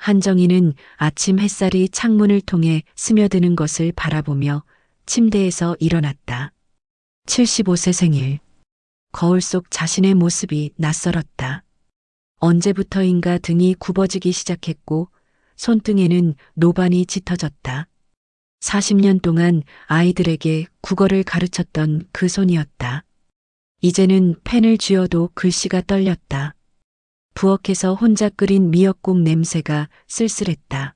한정희는 아침 햇살이 창문을 통해 스며드는 것을 바라보며 침대에서 일어났다. 75세 생일. 거울 속 자신의 모습이 낯설었다. 언제부터인가 등이 굽어지기 시작했고 손등에는 노반이 짙어졌다. 40년 동안 아이들에게 국어를 가르쳤던 그 손이었다. 이제는 펜을 쥐어도 글씨가 떨렸다. 부엌에서 혼자 끓인 미역국 냄새가 쓸쓸했다.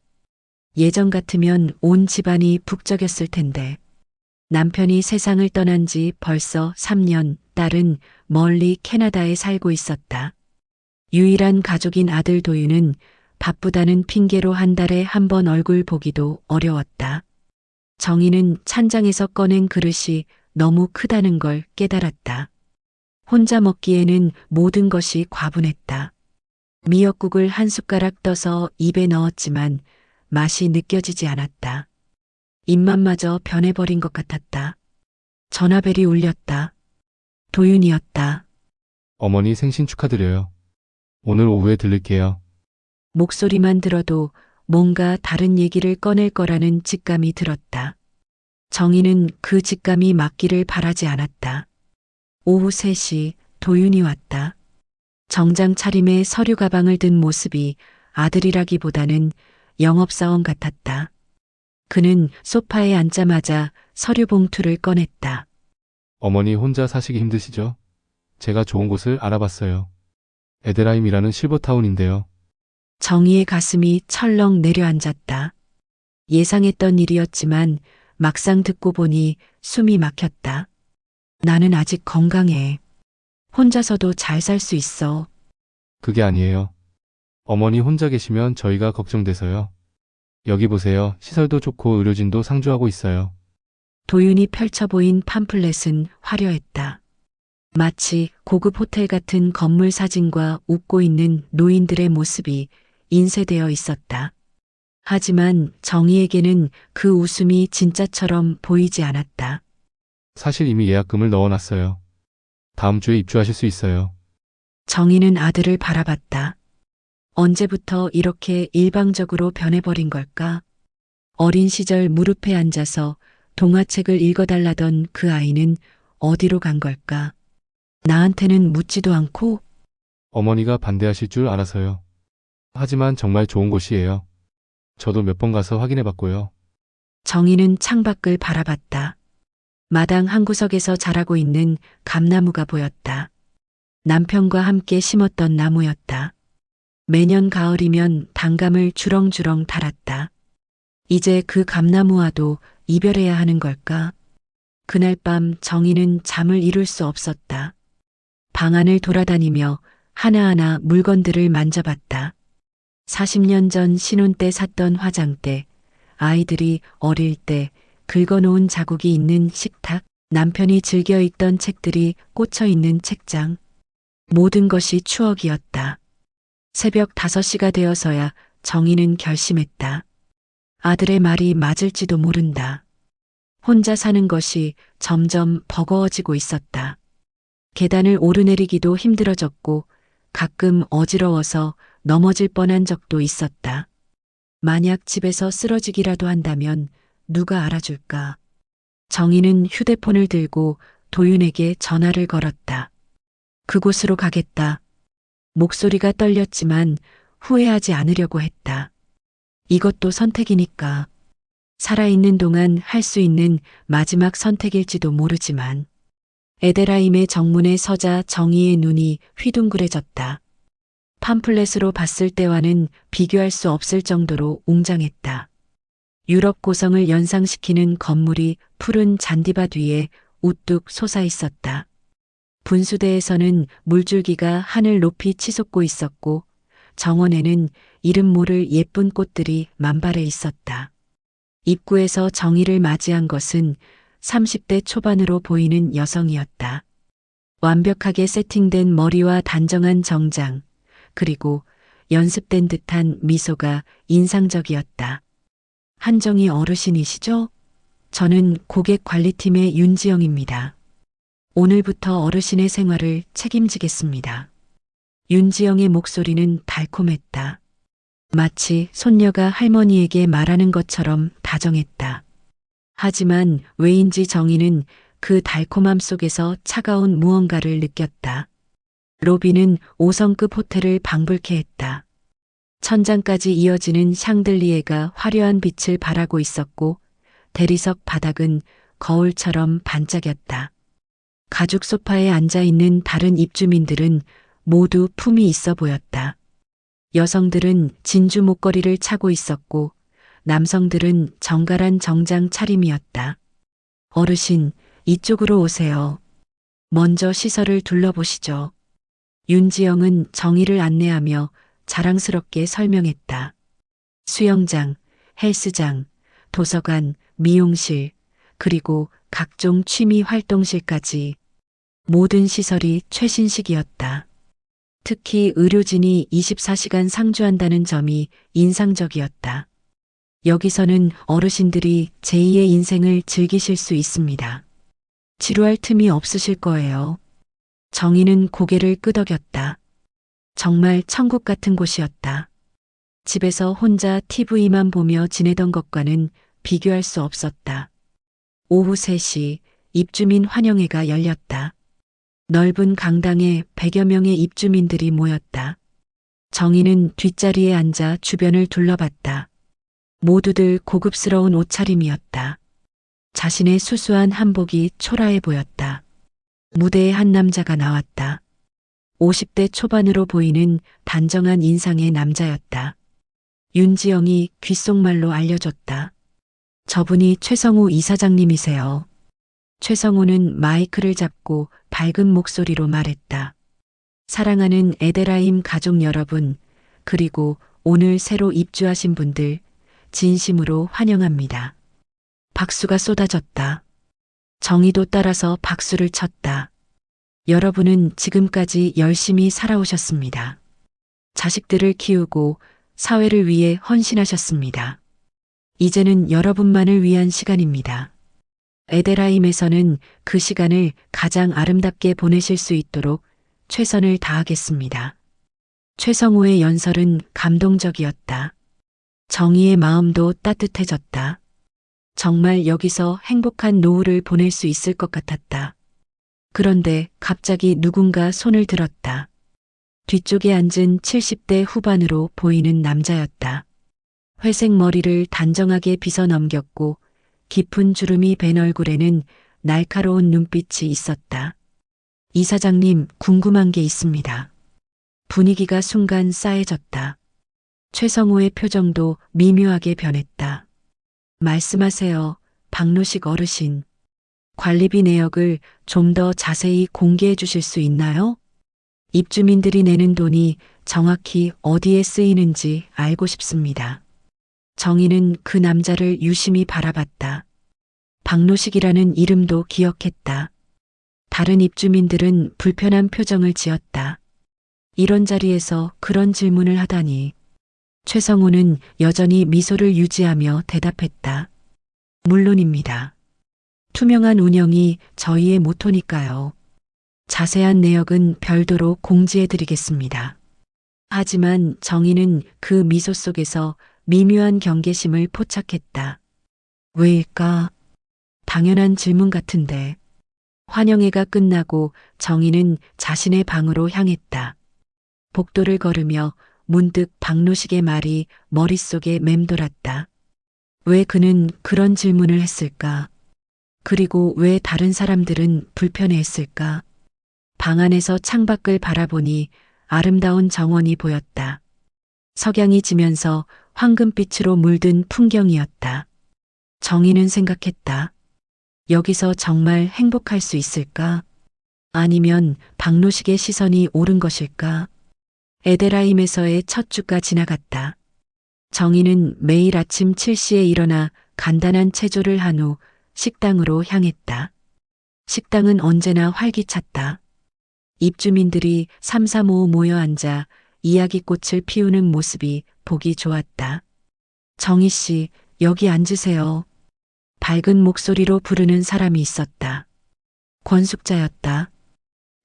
예전 같으면 온 집안이 북적였을 텐데. 남편이 세상을 떠난 지 벌써 3년, 딸은 멀리 캐나다에 살고 있었다. 유일한 가족인 아들 도윤은 바쁘다는 핑계로 한 달에 한 번 얼굴 보기도 어려웠다. 정희는 찬장에서 꺼낸 그릇이 너무 크다는 걸 깨달았다. 혼자 먹기에는 모든 것이 과분했다. 미역국을 한 숟가락 떠서 입에 넣었지만 맛이 느껴지지 않았다. 입맛마저 변해버린 것 같았다. 전화벨이 울렸다. 도윤이었다. 어머니 생신 축하드려요. 오늘 오후에 들를게요. 목소리만 들어도 뭔가 다른 얘기를 꺼낼 거라는 직감이 들었다. 정희는 그 직감이 맞기를 바라지 않았다. 오후 3시 도윤이 왔다. 정장 차림에 서류 가방을 든 모습이 아들이라기보다는 영업사원 같았다. 그는 소파에 앉자마자 서류 봉투를 꺼냈다. 어머니 혼자 사시기 힘드시죠? 제가 좋은 곳을 알아봤어요. 에데라임이라는 실버타운인데요. 정희의 가슴이 철렁 내려앉았다. 예상했던 일이었지만 막상 듣고 보니 숨이 막혔다. 나는 아직 건강해. 혼자서도 잘 살 수 있어. 그게 아니에요. 어머니 혼자 계시면 저희가 걱정돼서요. 여기 보세요. 시설도 좋고 의료진도 상주하고 있어요. 도윤이 펼쳐 보인 팜플렛은 화려했다. 마치 고급 호텔 같은 건물 사진과 웃고 있는 노인들의 모습이 인쇄되어 있었다. 하지만 정희에게는 그 웃음이 진짜처럼 보이지 않았다. 사실 이미 예약금을 넣어놨어요. 다음 주에 입주하실 수 있어요. 정희는 아들을 바라봤다. 언제부터 이렇게 일방적으로 변해버린 걸까? 어린 시절 무릎에 앉아서 동화책을 읽어달라던 그 아이는 어디로 간 걸까? 나한테는 묻지도 않고. 어머니가 반대하실 줄 알아서요. 하지만 정말 좋은 곳이에요. 저도 몇 번 가서 확인해봤고요. 정희는 창밖을 바라봤다. 마당 한 구석에서 자라고 있는 감나무가 보였다. 남편과 함께 심었던 나무였다. 매년 가을이면 단감을 주렁주렁 달았다. 이제 그 감나무와도 이별해야 하는 걸까? 그날 밤 정희는 잠을 이룰 수 없었다. 방 안을 돌아다니며 하나하나 물건들을 만져봤다. 40년 전 신혼 때 샀던 화장대, 아이들이 어릴 때 긁어놓은 자국이 있는 식탁, 남편이 즐겨 읽던 책들이 꽂혀 있는 책장. 모든 것이 추억이었다. 새벽 5시가 되어서야 정희는 결심했다. 아들의 말이 맞을지도 모른다. 혼자 사는 것이 점점 버거워지고 있었다. 계단을 오르내리기도 힘들어졌고 가끔 어지러워서 넘어질 뻔한 적도 있었다. 만약 집에서 쓰러지기라도 한다면 누가 알아줄까? 정희는 휴대폰을 들고 도윤에게 전화를 걸었다. 그곳으로 가겠다. 목소리가 떨렸지만 후회하지 않으려고 했다. 이것도 선택이니까. 살아있는 동안 할 수 있는 마지막 선택일지도 모르지만. 에데라임의 정문에 서자 정희의 눈이 휘둥그레졌다. 팜플렛으로 봤을 때와는 비교할 수 없을 정도로 웅장했다. 유럽 고성을 연상시키는 건물이 푸른 잔디밭 위에 우뚝 솟아 있었다. 분수대에서는 물줄기가 하늘 높이 치솟고 있었고 정원에는 이름 모를 예쁜 꽃들이 만발해 있었다. 입구에서 정희를 맞이한 것은 30대 초반으로 보이는 여성이었다. 완벽하게 세팅된 머리와 단정한 정장, 그리고 연습된 듯한 미소가 인상적이었다. 한정희 어르신이시죠? 저는 고객관리팀의 윤지영입니다. 오늘부터 어르신의 생활을 책임지겠습니다. 윤지영의 목소리는 달콤했다. 마치 손녀가 할머니에게 말하는 것처럼 다정했다. 하지만 왜인지 정희는 그 달콤함 속에서 차가운 무언가를 느꼈다. 로비는 5성급 호텔을 방불케 했다. 천장까지 이어지는 샹들리에가 화려한 빛을 발하고 있었고 대리석 바닥은 거울처럼 반짝였다. 가죽 소파에 앉아 있는 다른 입주민들은 모두 품이 있어 보였다. 여성들은 진주 목걸이를 차고 있었고 남성들은 정갈한 정장 차림이었다. 어르신, 이쪽으로 오세요. 먼저 시설을 둘러보시죠. 윤지영은 정희를 안내하며 자랑스럽게 설명했다. 수영장, 헬스장, 도서관, 미용실, 그리고 각종 취미 활동실까지 모든 시설이 최신식이었다. 특히 의료진이 24시간 상주한다는 점이 인상적이었다. 여기서는 어르신들이 제2의 인생을 즐기실 수 있습니다. 지루할 틈이 없으실 거예요. 정희는 고개를 끄덕였다. 정말 천국 같은 곳이었다. 집에서 혼자 TV만 보며 지내던 것과는 비교할 수 없었다. 오후 3시 입주민 환영회가 열렸다. 넓은 강당에 100여 명의 입주민들이 모였다. 정희는 뒷자리에 앉아 주변을 둘러봤다. 모두들 고급스러운 옷차림이었다. 자신의 수수한 한복이 초라해 보였다. 무대에 한 남자가 나왔다. 50대 초반으로 보이는 단정한 인상의 남자였다. 윤지영이 귓속말로 알려줬다. 저분이 최성우 이사장님이세요. 최성우는 마이크를 잡고 밝은 목소리로 말했다. 사랑하는 에데라임 가족 여러분, 그리고 오늘 새로 입주하신 분들, 진심으로 환영합니다. 박수가 쏟아졌다. 정희도 따라서 박수를 쳤다. 여러분은 지금까지 열심히 살아오셨습니다. 자식들을 키우고 사회를 위해 헌신하셨습니다. 이제는 여러분만을 위한 시간입니다. 에데라임에서는 그 시간을 가장 아름답게 보내실 수 있도록 최선을 다하겠습니다. 최성우의 연설은 감동적이었다. 정희의 마음도 따뜻해졌다. 정말 여기서 행복한 노후를 보낼 수 있을 것 같았다. 그런데 갑자기 누군가 손을 들었다. 뒤쪽에 앉은 70대 후반으로 보이는 남자였다. 회색 머리를 단정하게 빗어 넘겼고 깊은 주름이 밴 얼굴에는 날카로운 눈빛이 있었다. 이사장님, 궁금한 게 있습니다. 분위기가 순간 싸해졌다. 최성우의 표정도 미묘하게 변했다. 말씀하세요, 박노식 어르신. 관리비 내역을 좀 더 자세히 공개해 주실 수 있나요? 입주민들이 내는 돈이 정확히 어디에 쓰이는지 알고 싶습니다. 정희는 그 남자를 유심히 바라봤다. 박노식이라는 이름도 기억했다. 다른 입주민들은 불편한 표정을 지었다. 이런 자리에서 그런 질문을 하다니. 최성우는 여전히 미소를 유지하며 대답했다. 물론입니다. 투명한 운영이 저희의 모토니까요. 자세한 내역은 별도로 공지해드리겠습니다. 하지만 정희는 그 미소 속에서 미묘한 경계심을 포착했다. 왜일까? 당연한 질문 같은데. 환영회가 끝나고 정희는 자신의 방으로 향했다. 복도를 걸으며 문득 박노식의 말이 머릿속에 맴돌았다. 왜 그는 그런 질문을 했을까? 그리고 왜 다른 사람들은 불편해했을까? 방 안에서 창밖을 바라보니 아름다운 정원이 보였다. 석양이 지면서 황금빛으로 물든 풍경이었다. 정희는 생각했다. 여기서 정말 행복할 수 있을까? 아니면 박노식의 시선이 옳은 것일까? 에데라임에서의 첫 주가 지나갔다. 정희는 매일 아침 7시에 일어나 간단한 체조를 한 후 식당으로 향했다. 식당은 언제나 활기찼다. 입주민들이 삼삼오오 모여 앉아 이야기꽃을 피우는 모습이 보기 좋았다. 정희 씨, 여기 앉으세요. 밝은 목소리로 부르는 사람이 있었다. 권숙자였다.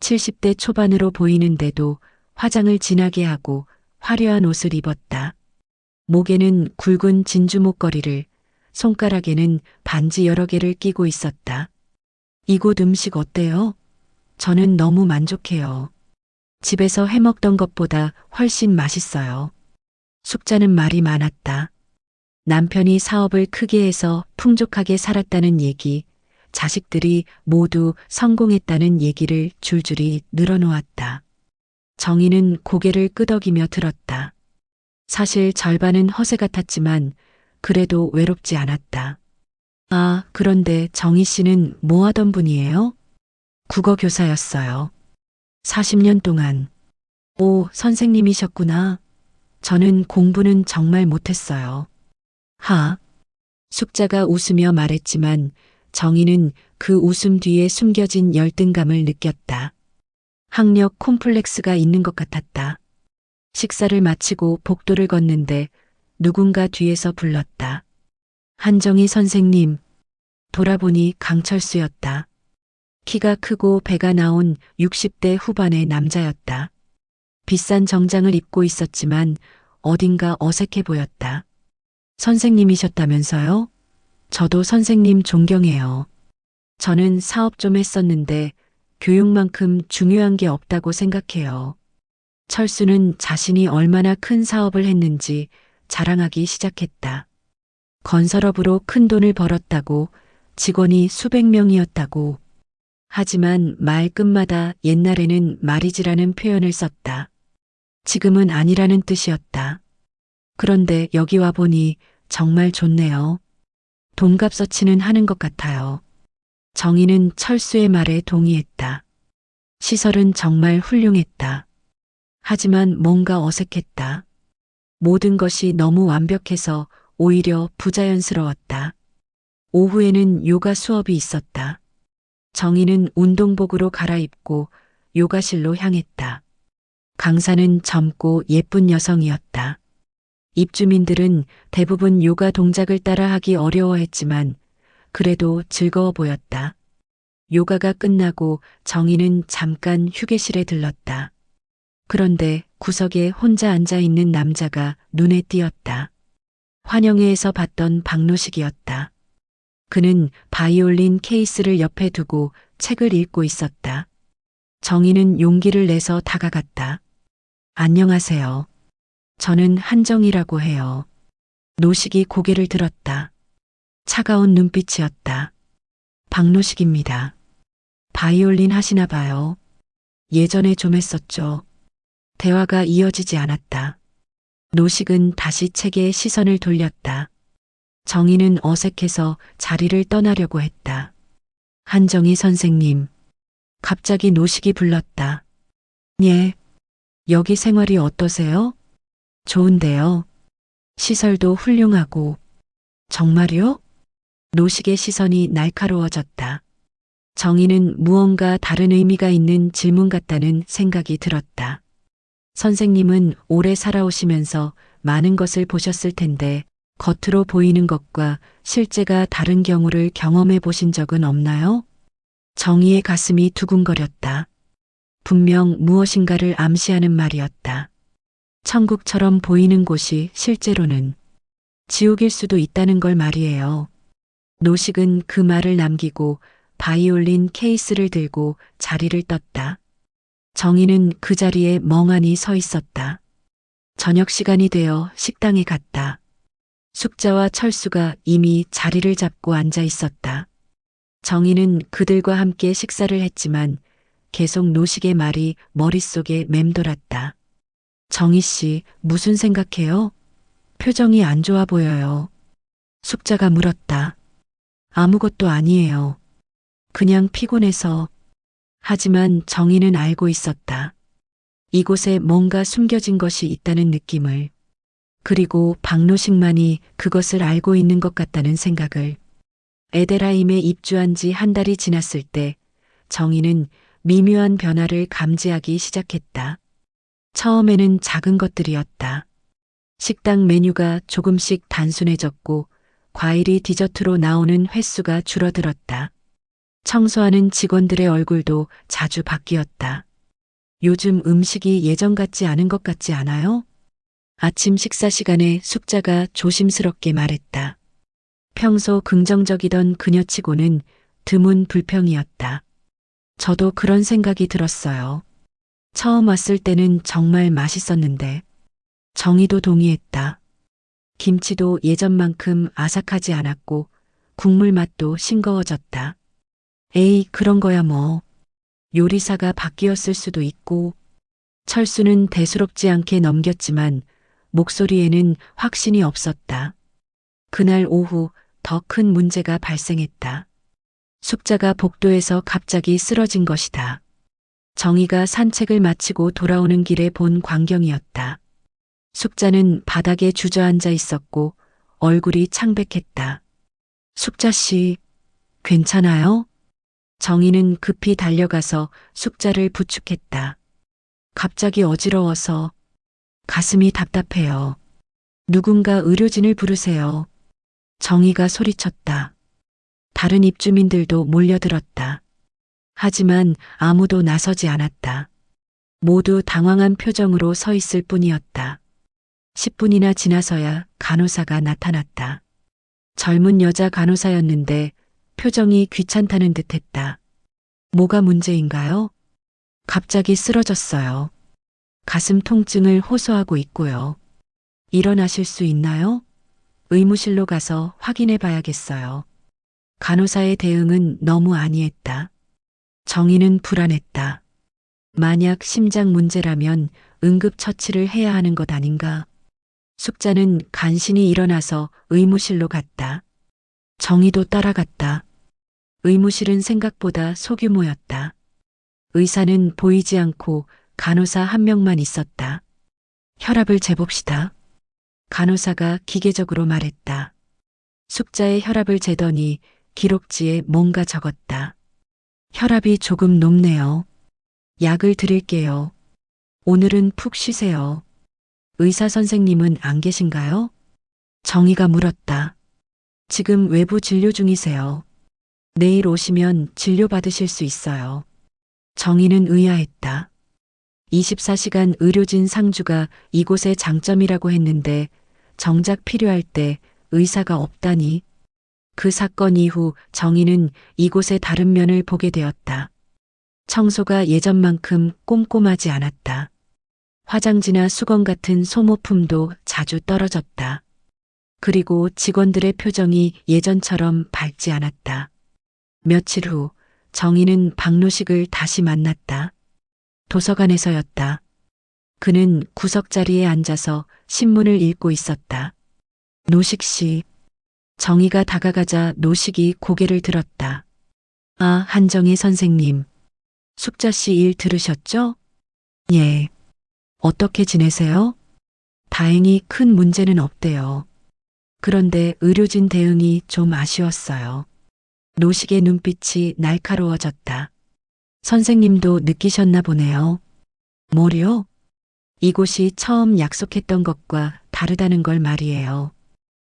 70대 초반으로 보이는데도 화장을 진하게 하고 화려한 옷을 입었다. 목에는 굵은 진주 목걸이를, 손가락에는 반지 여러 개를 끼고 있었다. 이곳 음식 어때요? 저는 너무 만족해요. 집에서 해먹던 것보다 훨씬 맛있어요. 숙자는 말이 많았다. 남편이 사업을 크게 해서 풍족하게 살았다는 얘기, 자식들이 모두 성공했다는 얘기를 줄줄이 늘어놓았다. 정희는 고개를 끄덕이며 들었다. 사실 절반은 허세 같았지만 그래도 외롭지 않았다. 아, 그런데 정희 씨는 뭐 하던 분이에요? 국어 교사였어요. 40년 동안. 오, 선생님이셨구나. 저는 공부는 정말 못했어요. 하. 숙자가 웃으며 말했지만 정희는 그 웃음 뒤에 숨겨진 열등감을 느꼈다. 학력 콤플렉스가 있는 것 같았다. 식사를 마치고 복도를 걷는데 누군가 뒤에서 불렀다. 한정희 선생님. 돌아보니 강철수였다. 키가 크고 배가 나온 60대 후반의 남자였다. 비싼 정장을 입고 있었지만 어딘가 어색해 보였다. 선생님이셨다면서요? 저도 선생님 존경해요. 저는 사업 좀 했었는데 교육만큼 중요한 게 없다고 생각해요. 철수는 자신이 얼마나 큰 사업을 했는지 자랑하기 시작했다. 건설업으로 큰 돈을 벌었다고, 직원이 수백 명이었다고. 하지만 말 끝마다 옛날에는 말이지라는 표현을 썼다. 지금은 아니라는 뜻이었다. 그런데 여기 와보니 정말 좋네요. 돈값어치는 하는 것 같아요. 정희는 철수의 말에 동의했다. 시설은 정말 훌륭했다. 하지만 뭔가 어색했다. 모든 것이 너무 완벽해서 오히려 부자연스러웠다. 오후에는 요가 수업이 있었다. 정희는 운동복으로 갈아입고 요가실로 향했다. 강사는 젊고 예쁜 여성이었다. 입주민들은 대부분 요가 동작을 따라하기 어려워했지만 그래도 즐거워 보였다. 요가가 끝나고 정희는 잠깐 휴게실에 들렀다. 그런데 구석에 혼자 앉아 있는 남자가 눈에 띄었다. 환영회에서 봤던 박노식이었다. 그는 바이올린 케이스를 옆에 두고 책을 읽고 있었다. 정희는 용기를 내서 다가갔다. 안녕하세요. 저는 한정이라고 해요. 노식이 고개를 들었다. 차가운 눈빛이었다. 박노식입니다. 바이올린 하시나 봐요. 예전에 좀 했었죠. 대화가 이어지지 않았다. 노식은 다시 책에 시선을 돌렸다. 정희는 어색해서 자리를 떠나려고 했다. 한정희 선생님. 갑자기 노식이 불렀다. 예. 여기 생활이 어떠세요? 좋은데요. 시설도 훌륭하고. 정말요? 노식의 시선이 날카로워졌다. 정희는 무언가 다른 의미가 있는 질문 같다는 생각이 들었다. 선생님은 오래 살아오시면서 많은 것을 보셨을 텐데 겉으로 보이는 것과 실제가 다른 경우를 경험해 보신 적은 없나요? 정희의 가슴이 두근거렸다. 분명 무엇인가를 암시하는 말이었다. 천국처럼 보이는 곳이 실제로는 지옥일 수도 있다는 걸 말이에요. 노식은 그 말을 남기고 바이올린 케이스를 들고 자리를 떴다. 정희는 그 자리에 멍하니 서 있었다. 저녁 시간이 되어 식당에 갔다. 숙자와 철수가 이미 자리를 잡고 앉아 있었다. 정희는 그들과 함께 식사를 했지만 계속 노식의 말이 머릿속에 맴돌았다. 정희 씨, 무슨 생각해요? 표정이 안 좋아 보여요. 숙자가 물었다. 아무것도 아니에요. 그냥 피곤해서. 하지만 정희는 알고 있었다. 이곳에 뭔가 숨겨진 것이 있다는 느낌을. 그리고 박노식만이 그것을 알고 있는 것 같다는 생각을. 에데라임에 입주한 지 한 달이 지났을 때 정희는 미묘한 변화를 감지하기 시작했다. 처음에는 작은 것들이었다. 식당 메뉴가 조금씩 단순해졌고 과일이 디저트로 나오는 횟수가 줄어들었다. 청소하는 직원들의 얼굴도 자주 바뀌었다. 요즘 음식이 예전 같지 않은 것 같지 않아요? 아침 식사 시간에 숙자가 조심스럽게 말했다. 평소 긍정적이던 그녀치고는 드문 불평이었다. 저도 그런 생각이 들었어요. 처음 왔을 때는 정말 맛있었는데. 정희도 동의했다. 김치도 예전만큼 아삭하지 않았고 국물 맛도 싱거워졌다. 에이, 그런 거야 뭐. 요리사가 바뀌었을 수도 있고. 철수는 대수롭지 않게 넘겼지만 목소리에는 확신이 없었다. 그날 오후 더 큰 문제가 발생했다. 숙자가 복도에서 갑자기 쓰러진 것이다. 정희가 산책을 마치고 돌아오는 길에 본 광경이었다. 숙자는 바닥에 주저앉아 있었고 얼굴이 창백했다. 숙자 씨, 괜찮아요? 정희는 급히 달려가서 숙자를 부축했다. 갑자기 어지러워서 가슴이 답답해요. 누군가 의료진을 부르세요. 정희가 소리쳤다. 다른 입주민들도 몰려들었다. 하지만 아무도 나서지 않았다. 모두 당황한 표정으로 서 있을 뿐이었다. 10분이나 지나서야 간호사가 나타났다. 젊은 여자 간호사였는데 표정이 귀찮다는 듯했다. 뭐가 문제인가요? 갑자기 쓰러졌어요. 가슴 통증을 호소하고 있고요. 일어나실 수 있나요? 의무실로 가서 확인해 봐야겠어요. 간호사의 대응은 너무 안이했다. 정희는 불안했다. 만약 심장 문제라면 응급처치를 해야 하는 것 아닌가? 숙자는 간신히 일어나서 의무실로 갔다. 정희도 따라갔다. 의무실은 생각보다 소규모였다. 의사는 보이지 않고 간호사 한 명만 있었다. 혈압을 재봅시다. 간호사가 기계적으로 말했다. 숙자의 혈압을 재더니 기록지에 뭔가 적었다. 혈압이 조금 높네요. 약을 드릴게요. 오늘은 푹 쉬세요. 의사 선생님은 안 계신가요? 정희가 물었다. 지금 외부 진료 중이세요. 내일 오시면 진료받으실 수 있어요. 정희는 의아했다. 24시간 의료진 상주가 이곳의 장점이라고 했는데 정작 필요할 때 의사가 없다니. 그 사건 이후 정희는 이곳의 다른 면을 보게 되었다. 청소가 예전만큼 꼼꼼하지 않았다. 화장지나 수건 같은 소모품도 자주 떨어졌다. 그리고 직원들의 표정이 예전처럼 밝지 않았다. 며칠 후 정희는 박노식을 다시 만났다. 도서관에서였다. 그는 구석자리에 앉아서 신문을 읽고 있었다. 노식 씨. 정희가 다가가자 노식이 고개를 들었다. 아, 한정희 선생님. 숙자 씨 일 들으셨죠? 예. 어떻게 지내세요? 다행히 큰 문제는 없대요. 그런데 의료진 대응이 좀 아쉬웠어요. 노식의 눈빛이 날카로워졌다. 선생님도 느끼셨나 보네요. 뭐요? 이곳이 처음 약속했던 것과 다르다는 걸 말이에요.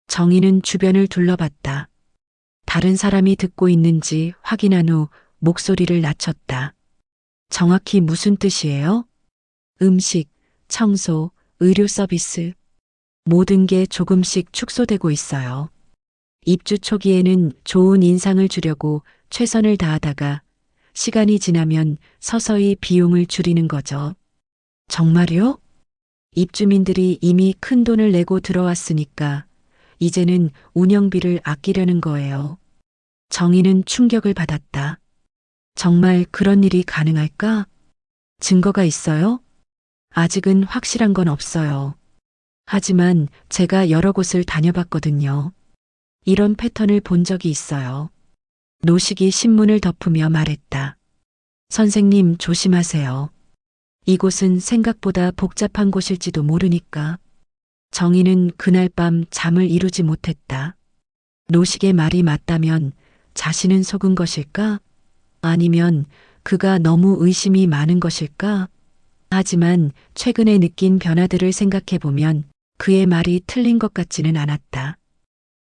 정희는 주변을 둘러봤다. 다른 사람이 듣고 있는지 확인한 후 목소리를 낮췄다. 정확히 무슨 뜻이에요? 음식, 청소, 의료 서비스. 모든 게 조금씩 축소되고 있어요. 입주 초기에는 좋은 인상을 주려고 최선을 다하다가 시간이 지나면 서서히 비용을 줄이는 거죠. 정말요? 입주민들이 이미 큰 돈을 내고 들어왔으니까 이제는 운영비를 아끼려는 거예요. 정희는 충격을 받았다. 정말 그런 일이 가능할까? 증거가 있어요? 아직은 확실한 건 없어요. 하지만 제가 여러 곳을 다녀봤거든요. 이런 패턴을 본 적이 있어요. 노식이 신문을 덮으며 말했다. 선생님 조심하세요. 이곳은 생각보다 복잡한 곳일지도 모르니까. 정희는 그날 밤 잠을 이루지 못했다. 노식의 말이 맞다면 자신은 속은 것일까? 아니면 그가 너무 의심이 많은 것일까? 하지만 최근에 느낀 변화들을 생각해보면 그의 말이 틀린 것 같지는 않았다.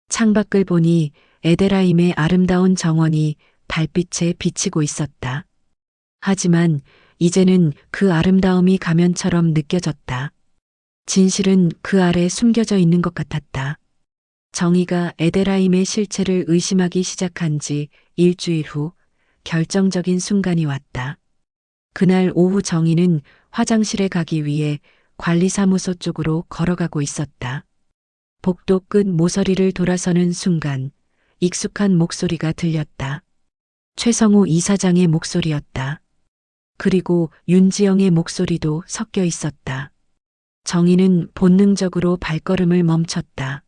창밖을 보니 에데라임의 아름다운 정원이 달빛에 비치고 있었다. 하지만 이제는 그 아름다움이 가면처럼 느껴졌다. 진실은 그 아래 숨겨져 있는 것 같았다. 정희가 에데라임의 실체를 의심하기 시작한 지 일주일 후 결정적인 순간이 왔다. 그날 오후 정희는 화장실에 가기 위해 관리사무소 쪽으로 걸어가고 있었다. 복도 끝 모서리를 돌아서는 순간 익숙한 목소리가 들렸다. 최성우 이사장의 목소리였다. 그리고 윤지영의 목소리도 섞여 있었다. 정희는 본능적으로 발걸음을 멈췄다.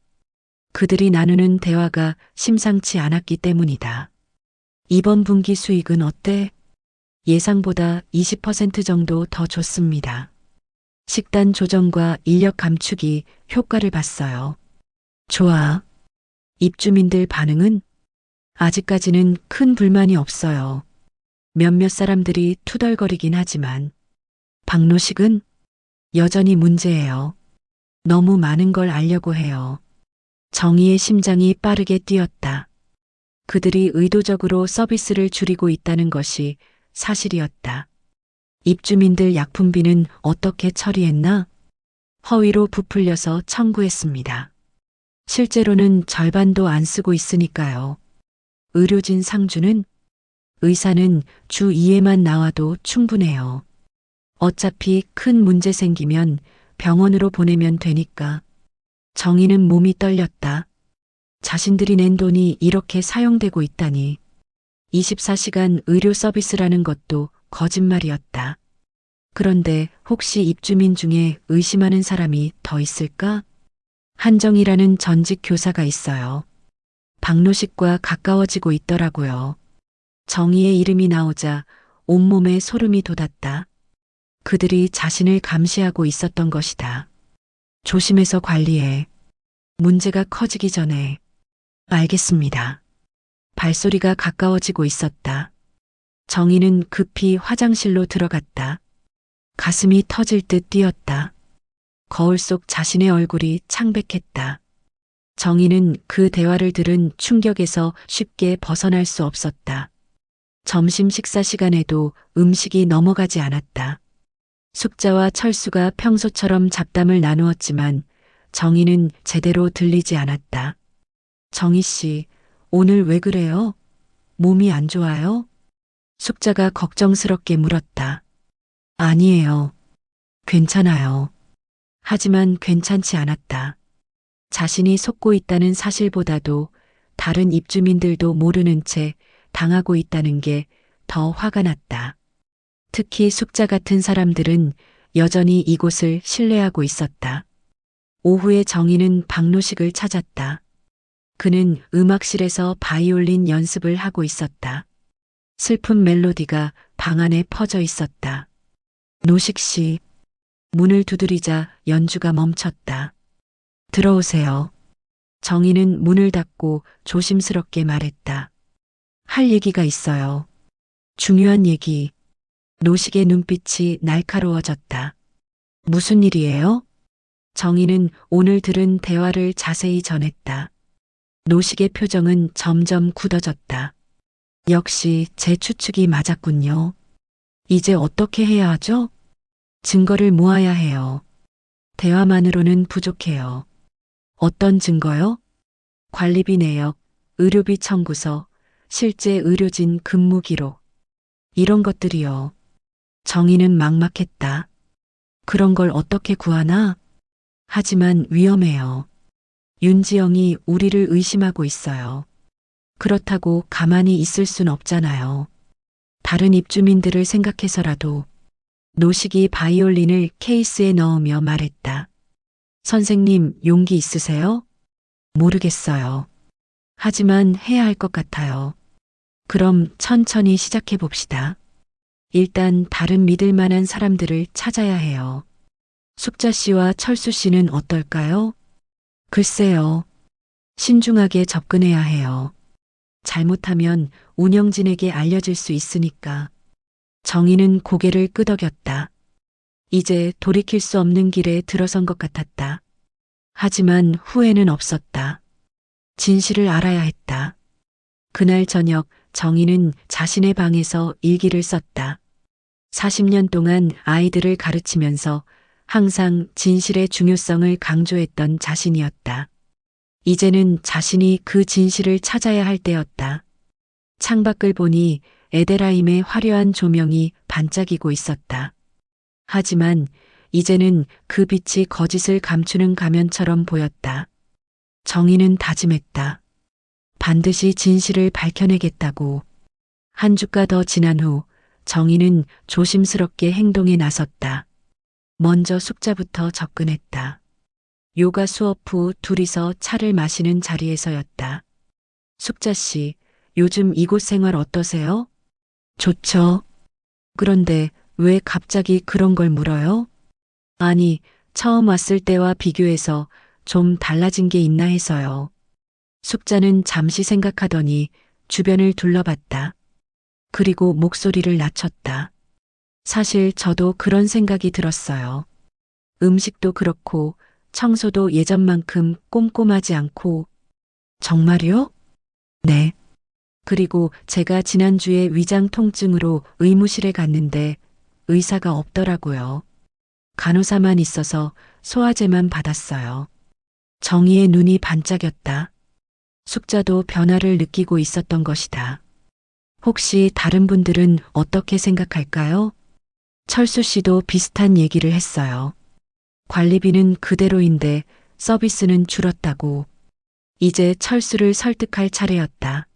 그들이 나누는 대화가 심상치 않았기 때문이다. 이번 분기 수익은 어때? 예상보다 20% 정도 더 좋습니다. 식단 조정과 인력 감축이 효과를 봤어요. 좋아. 입주민들 반응은? 아직까지는 큰 불만이 없어요. 몇몇 사람들이 투덜거리긴 하지만 박노식은 여전히 문제예요. 너무 많은 걸 알려고 해요. 정희의 심장이 빠르게 뛰었다. 그들이 의도적으로 서비스를 줄이고 있다는 것이 사실이었다. 입주민들 약품비는 어떻게 처리했나? 허위로 부풀려서 청구했습니다. 실제로는 절반도 안 쓰고 있으니까요. 의료진 상주는? 의사는 주 2회만 나와도 충분해요. 어차피 큰 문제 생기면 병원으로 보내면 되니까. 정희는 몸이 떨렸다. 자신들이 낸 돈이 이렇게 사용되고 있다니. 24시간 의료 서비스라는 것도 거짓말이었다. 그런데 혹시 입주민 중에 의심하는 사람이 더 있을까? 한정이라는 전직 교사가 있어요. 박노식과 가까워지고 있더라고요. 정희의 이름이 나오자 온몸에 소름이 돋았다. 그들이 자신을 감시하고 있었던 것이다. 조심해서 관리해. 문제가 커지기 전에. 알겠습니다. 발소리가 가까워지고 있었다. 정희는 급히 화장실로 들어갔다. 가슴이 터질 듯 뛰었다. 거울 속 자신의 얼굴이 창백했다. 정희는 그 대화를 들은 충격에서 쉽게 벗어날 수 없었다. 점심 식사 시간에도 음식이 넘어가지 않았다. 숙자와 철수가 평소처럼 잡담을 나누었지만 정희는 제대로 들리지 않았다. 정희 씨, 오늘 왜 그래요? 몸이 안 좋아요? 숙자가 걱정스럽게 물었다. 아니에요. 괜찮아요. 하지만 괜찮지 않았다. 자신이 속고 있다는 사실보다도 다른 입주민들도 모르는 채 당하고 있다는 게 더 화가 났다. 특히 숙자 같은 사람들은 여전히 이곳을 신뢰하고 있었다. 오후에 정희는 박노식을 찾았다. 그는 음악실에서 바이올린 연습을 하고 있었다. 슬픈 멜로디가 방 안에 퍼져 있었다. 노식 씨, 문을 두드리자 연주가 멈췄다. 들어오세요. 정희는 문을 닫고 조심스럽게 말했다. 할 얘기가 있어요. 중요한 얘기. 노식의 눈빛이 날카로워졌다. 무슨 일이에요? 정희는 오늘 들은 대화를 자세히 전했다. 노식의 표정은 점점 굳어졌다. 역시 제 추측이 맞았군요. 이제 어떻게 해야 하죠? 증거를 모아야 해요. 대화만으로는 부족해요. 어떤 증거요? 관리비 내역, 의료비 청구서, 실제 의료진 근무 기록. 이런 것들이요. 정희는 막막했다. 그런 걸 어떻게 구하나? 하지만 위험해요. 윤지영이 우리를 의심하고 있어요. 그렇다고 가만히 있을 순 없잖아요. 다른 입주민들을 생각해서라도. 노식이 바이올린을 케이스에 넣으며 말했다. 선생님, 용기 있으세요? 모르겠어요. 하지만 해야 할 것 같아요. 그럼 천천히 시작해 봅시다. 일단 다른 믿을 만한 사람들을 찾아야 해요. 숙자 씨와 철수 씨는 어떨까요? 글쎄요. 신중하게 접근해야 해요. 잘못하면 운영진에게 알려질 수 있으니까. 정희는 고개를 끄덕였다. 이제 돌이킬 수 없는 길에 들어선 것 같았다. 하지만 후회는 없었다. 진실을 알아야 했다. 그날 저녁 정희는 자신의 방에서 일기를 썼다. 40년 동안 아이들을 가르치면서 항상 진실의 중요성을 강조했던 자신이었다. 이제는 자신이 그 진실을 찾아야 할 때였다. 창밖을 보니 에데라임의 화려한 조명이 반짝이고 있었다. 하지만 이제는 그 빛이 거짓을 감추는 가면처럼 보였다. 정의는 다짐했다. 반드시 진실을 밝혀내겠다고. 한 주가 더 지난 후 정의는 조심스럽게 행동에 나섰다. 먼저 숙자부터 접근했다. 요가 수업 후 둘이서 차를 마시는 자리에서였다. 숙자 씨, 요즘 이곳 생활 어떠세요? 좋죠. 그런데 왜 갑자기 그런 걸 물어요? 아니, 처음 왔을 때와 비교해서 좀 달라진 게 있나 해서요. 숙자는 잠시 생각하더니 주변을 둘러봤다. 그리고 목소리를 낮췄다. 사실 저도 그런 생각이 들었어요. 음식도 그렇고 청소도 예전만큼 꼼꼼하지 않고. 정말요? 네. 그리고 제가 지난주에 위장 통증으로 의무실에 갔는데 의사가 없더라고요. 간호사만 있어서 소화제만 받았어요. 정의의 눈이 반짝였다. 숙자도 변화를 느끼고 있었던 것이다. 혹시 다른 분들은 어떻게 생각할까요? 철수 씨도 비슷한 얘기를 했어요. 관리비는 그대로인데 서비스는 줄었다고. 이제 철수를 설득할 차례였다.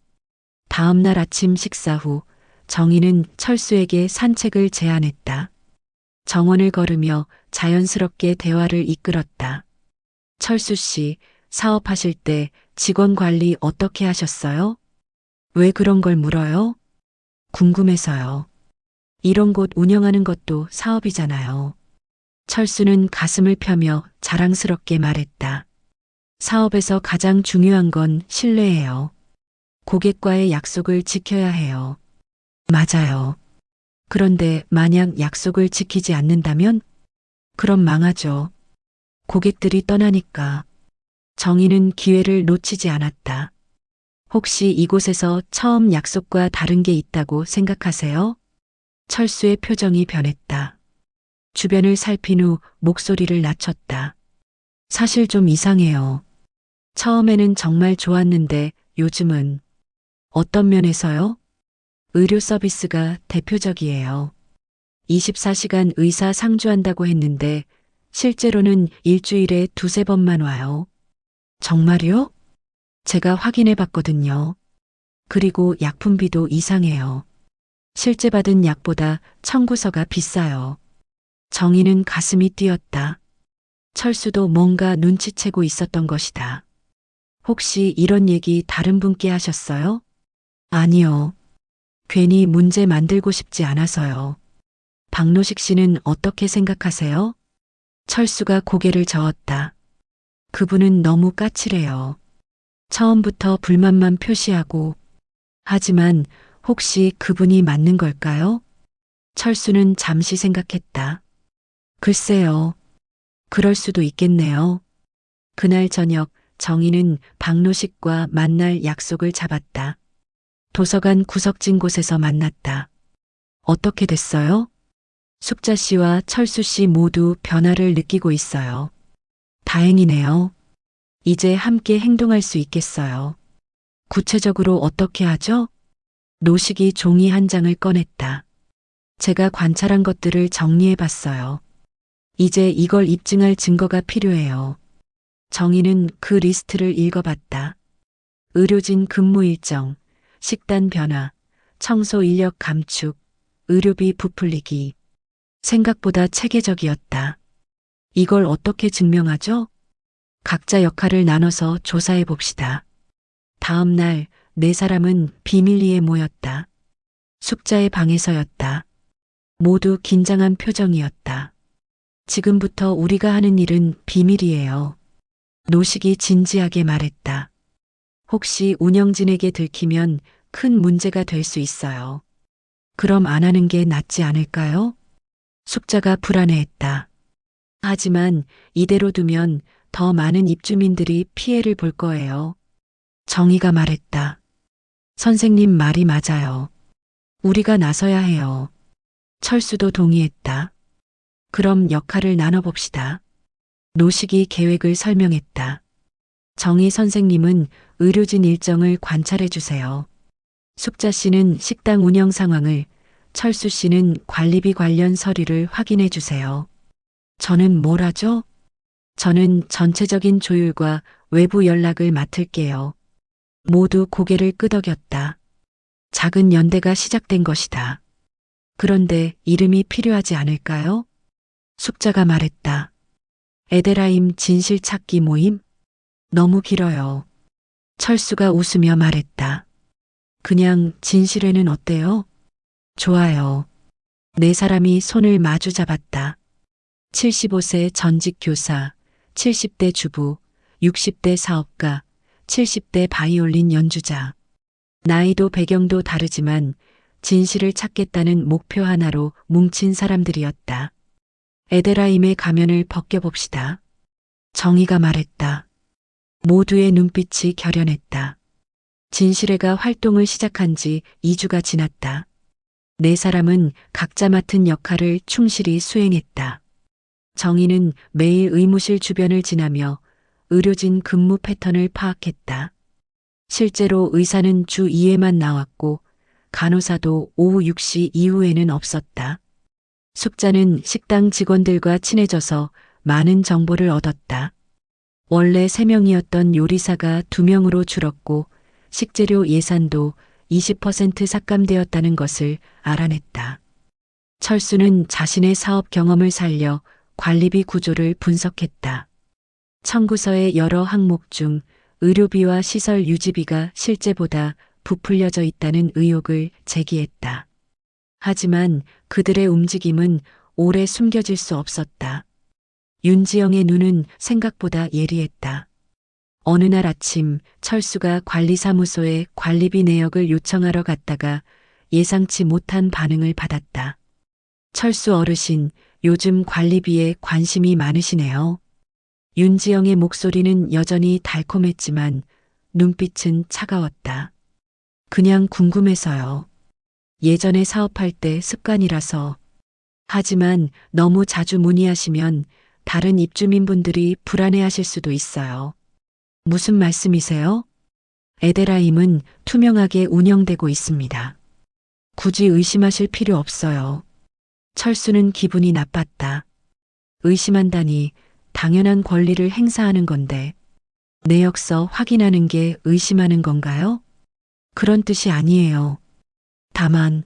다음 날 아침 식사 후 정희는 철수에게 산책을 제안했다. 정원을 걸으며 자연스럽게 대화를 이끌었다. 철수 씨, 사업하실 때 직원 관리 어떻게 하셨어요? 왜 그런 걸 물어요? 궁금해서요. 이런 곳 운영하는 것도 사업이잖아요. 철수는 가슴을 펴며 자랑스럽게 말했다. 사업에서 가장 중요한 건 신뢰예요. 고객과의 약속을 지켜야 해요. 맞아요. 그런데 만약 약속을 지키지 않는다면? 그럼 망하죠. 고객들이 떠나니까. 정희는 기회를 놓치지 않았다. 혹시 이곳에서 처음 약속과 다른 게 있다고 생각하세요? 철수의 표정이 변했다. 주변을 살핀 후 목소리를 낮췄다. 사실 좀 이상해요. 처음에는 정말 좋았는데 요즘은. 어떤 면에서요? 의료 서비스가 대표적이에요. 24시간 의사 상주한다고 했는데 실제로는 일주일에 두세 번만 와요. 정말요? 제가 확인해 봤거든요. 그리고 약품비도 이상해요. 실제 받은 약보다 청구서가 비싸요. 정희는 가슴이 뛰었다. 철수도 뭔가 눈치채고 있었던 것이다. 혹시 이런 얘기 다른 분께 하셨어요? 아니요. 괜히 문제 만들고 싶지 않아서요. 박노식 씨는 어떻게 생각하세요? 철수가 고개를 저었다. 그분은 너무 까칠해요. 처음부터 불만만 표시하고. 하지만 혹시 그분이 맞는 걸까요? 철수는 잠시 생각했다. 글쎄요. 그럴 수도 있겠네요. 그날 저녁 정희는 박노식과 만날 약속을 잡았다. 도서관 구석진 곳에서 만났다. 어떻게 됐어요? 숙자 씨와 철수 씨 모두 변화를 느끼고 있어요. 다행이네요. 이제 함께 행동할 수 있겠어요. 구체적으로 어떻게 하죠? 노식이 종이 한 장을 꺼냈다. 제가 관찰한 것들을 정리해 봤어요. 이제 이걸 입증할 증거가 필요해요. 정희는 그 리스트를 읽어봤다. 의료진 근무 일정, 식단 변화, 청소 인력 감축, 의료비 부풀리기. 생각보다 체계적이었다. 이걸 어떻게 증명하죠? 각자 역할을 나눠서 조사해 봅시다. 다음 날 네 사람은 비밀리에 모였다. 숙자의 방에서였다. 모두 긴장한 표정이었다. 지금부터 우리가 하는 일은 비밀이에요. 노식이 진지하게 말했다. 혹시 운영진에게 들키면 큰 문제가 될 수 있어요. 그럼 안 하는 게 낫지 않을까요? 숙자가 불안해했다. 하지만 이대로 두면 더 많은 입주민들이 피해를 볼 거예요. 정희가 말했다. 선생님 말이 맞아요. 우리가 나서야 해요. 철수도 동의했다. 그럼 역할을 나눠봅시다. 노식이 계획을 설명했다. 정희 선생님은 의료진 일정을 관찰해 주세요. 숙자 씨는 식당 운영 상황을, 철수 씨는 관리비 관련 서류를 확인해 주세요. 저는 뭘 하죠? 저는 전체적인 조율과 외부 연락을 맡을게요. 모두 고개를 끄덕였다. 작은 연대가 시작된 것이다. 그런데 이름이 필요하지 않을까요? 숙자가 말했다. 에데라임 진실 찾기 모임? 너무 길어요. 철수가 웃으며 말했다. 그냥 진실에는 어때요? 좋아요. 네 사람이 손을 마주 잡았다. 75세 전직 교사, 70대 주부, 60대 사업가, 70대 바이올린 연주자. 나이도 배경도 다르지만 진실을 찾겠다는 목표 하나로 뭉친 사람들이었다. 에데라임의 가면을 벗겨봅시다. 정의가 말했다. 모두의 눈빛이 결연했다. 진실회가 활동을 시작한 지 2주가 지났다. 네 사람은 각자 맡은 역할을 충실히 수행했다. 정의는 매일 의무실 주변을 지나며 의료진 근무 패턴을 파악했다. 실제로 의사는 주 2회만 나왔고 간호사도 오후 6시 이후에는 없었다. 숙자는 식당 직원들과 친해져서 많은 정보를 얻었다. 원래 3명이었던 요리사가 2명으로 줄었고 식재료 예산도 20% 삭감되었다는 것을 알아냈다. 철수는 자신의 사업 경험을 살려 관리비 구조를 분석했다. 청구서의 여러 항목 중 의료비와 시설 유지비가 실제보다 부풀려져 있다는 의혹을 제기했다. 하지만 그들의 움직임은 오래 숨겨질 수 없었다. 윤지영의 눈은 생각보다 예리했다. 어느 날 아침 철수가 관리사무소에 관리비 내역을 요청하러 갔다가 예상치 못한 반응을 받았다. 철수 어르신, 요즘 관리비에 관심이 많으시네요. 윤지영의 목소리는 여전히 달콤했지만 눈빛은 차가웠다. 그냥 궁금해서요. 예전에 사업할 때 습관이라서. 하지만 너무 자주 문의하시면 다른 입주민분들이 불안해하실 수도 있어요. 무슨 말씀이세요? 에데라임은 투명하게 운영되고 있습니다. 굳이 의심하실 필요 없어요. 철수는 기분이 나빴다. 의심한다니 당연한 권리를 행사하는 건데 내역서 확인하는 게 의심하는 건가요? 그런 뜻이 아니에요. 다만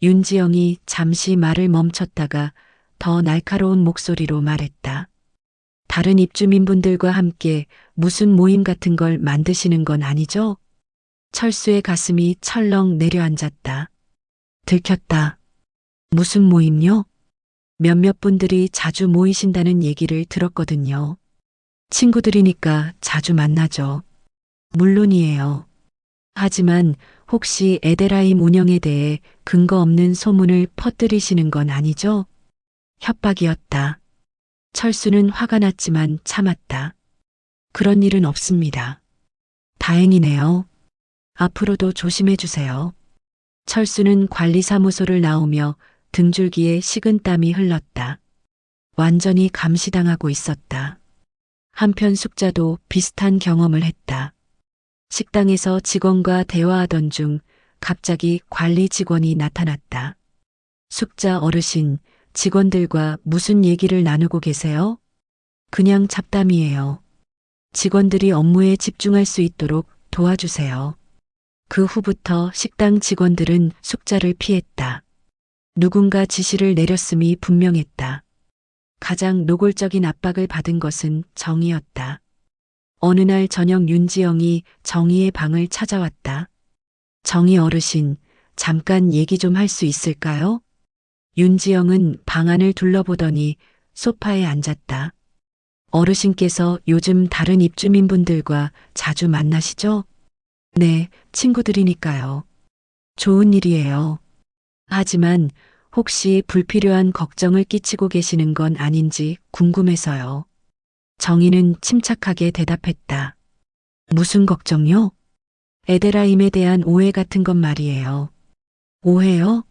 윤지영이 잠시 말을 멈췄다가 더 날카로운 목소리로 말했다. 다른 입주민분들과 함께 무슨 모임 같은 걸 만드시는 건 아니죠? 철수의 가슴이 철렁 내려앉았다. 들켰다. 무슨 모임요? 몇몇 분들이 자주 모이신다는 얘기를 들었거든요. 친구들이니까 자주 만나죠. 물론이에요. 하지만 혹시 에데라임 운영에 대해 근거 없는 소문을 퍼뜨리시는 건 아니죠? 협박이었다. 철수는 화가 났지만 참았다. 그런 일은 없습니다. 다행이네요. 앞으로도 조심해 주세요. 철수는 관리사무소를 나오며 등줄기에 식은땀이 흘렀다. 완전히 감시당하고 있었다. 한편 숙자도 비슷한 경험을 했다. 식당에서 직원과 대화하던 중 갑자기 관리 직원이 나타났다. 숙자 어르신, 직원들과 무슨 얘기를 나누고 계세요? 그냥 잡담이에요. 직원들이 업무에 집중할 수 있도록 도와주세요. 그 후부터 식당 직원들은 숙자를 피했다. 누군가 지시를 내렸음이 분명했다. 가장 노골적인 압박을 받은 것은 정의였다. 어느 날 저녁 윤지영이 정의의 방을 찾아왔다. 정의 어르신, 잠깐 얘기 좀 할 수 있을까요? 윤지영은 방 안을 둘러보더니 소파에 앉았다. 어르신께서 요즘 다른 입주민분들과 자주 만나시죠? 네, 친구들이니까요. 좋은 일이에요. 하지만 혹시 불필요한 걱정을 끼치고 계시는 건 아닌지 궁금해서요. 정희는 침착하게 대답했다. 무슨 걱정요? 에데라임에 대한 오해 같은 건 말이에요. 오해요?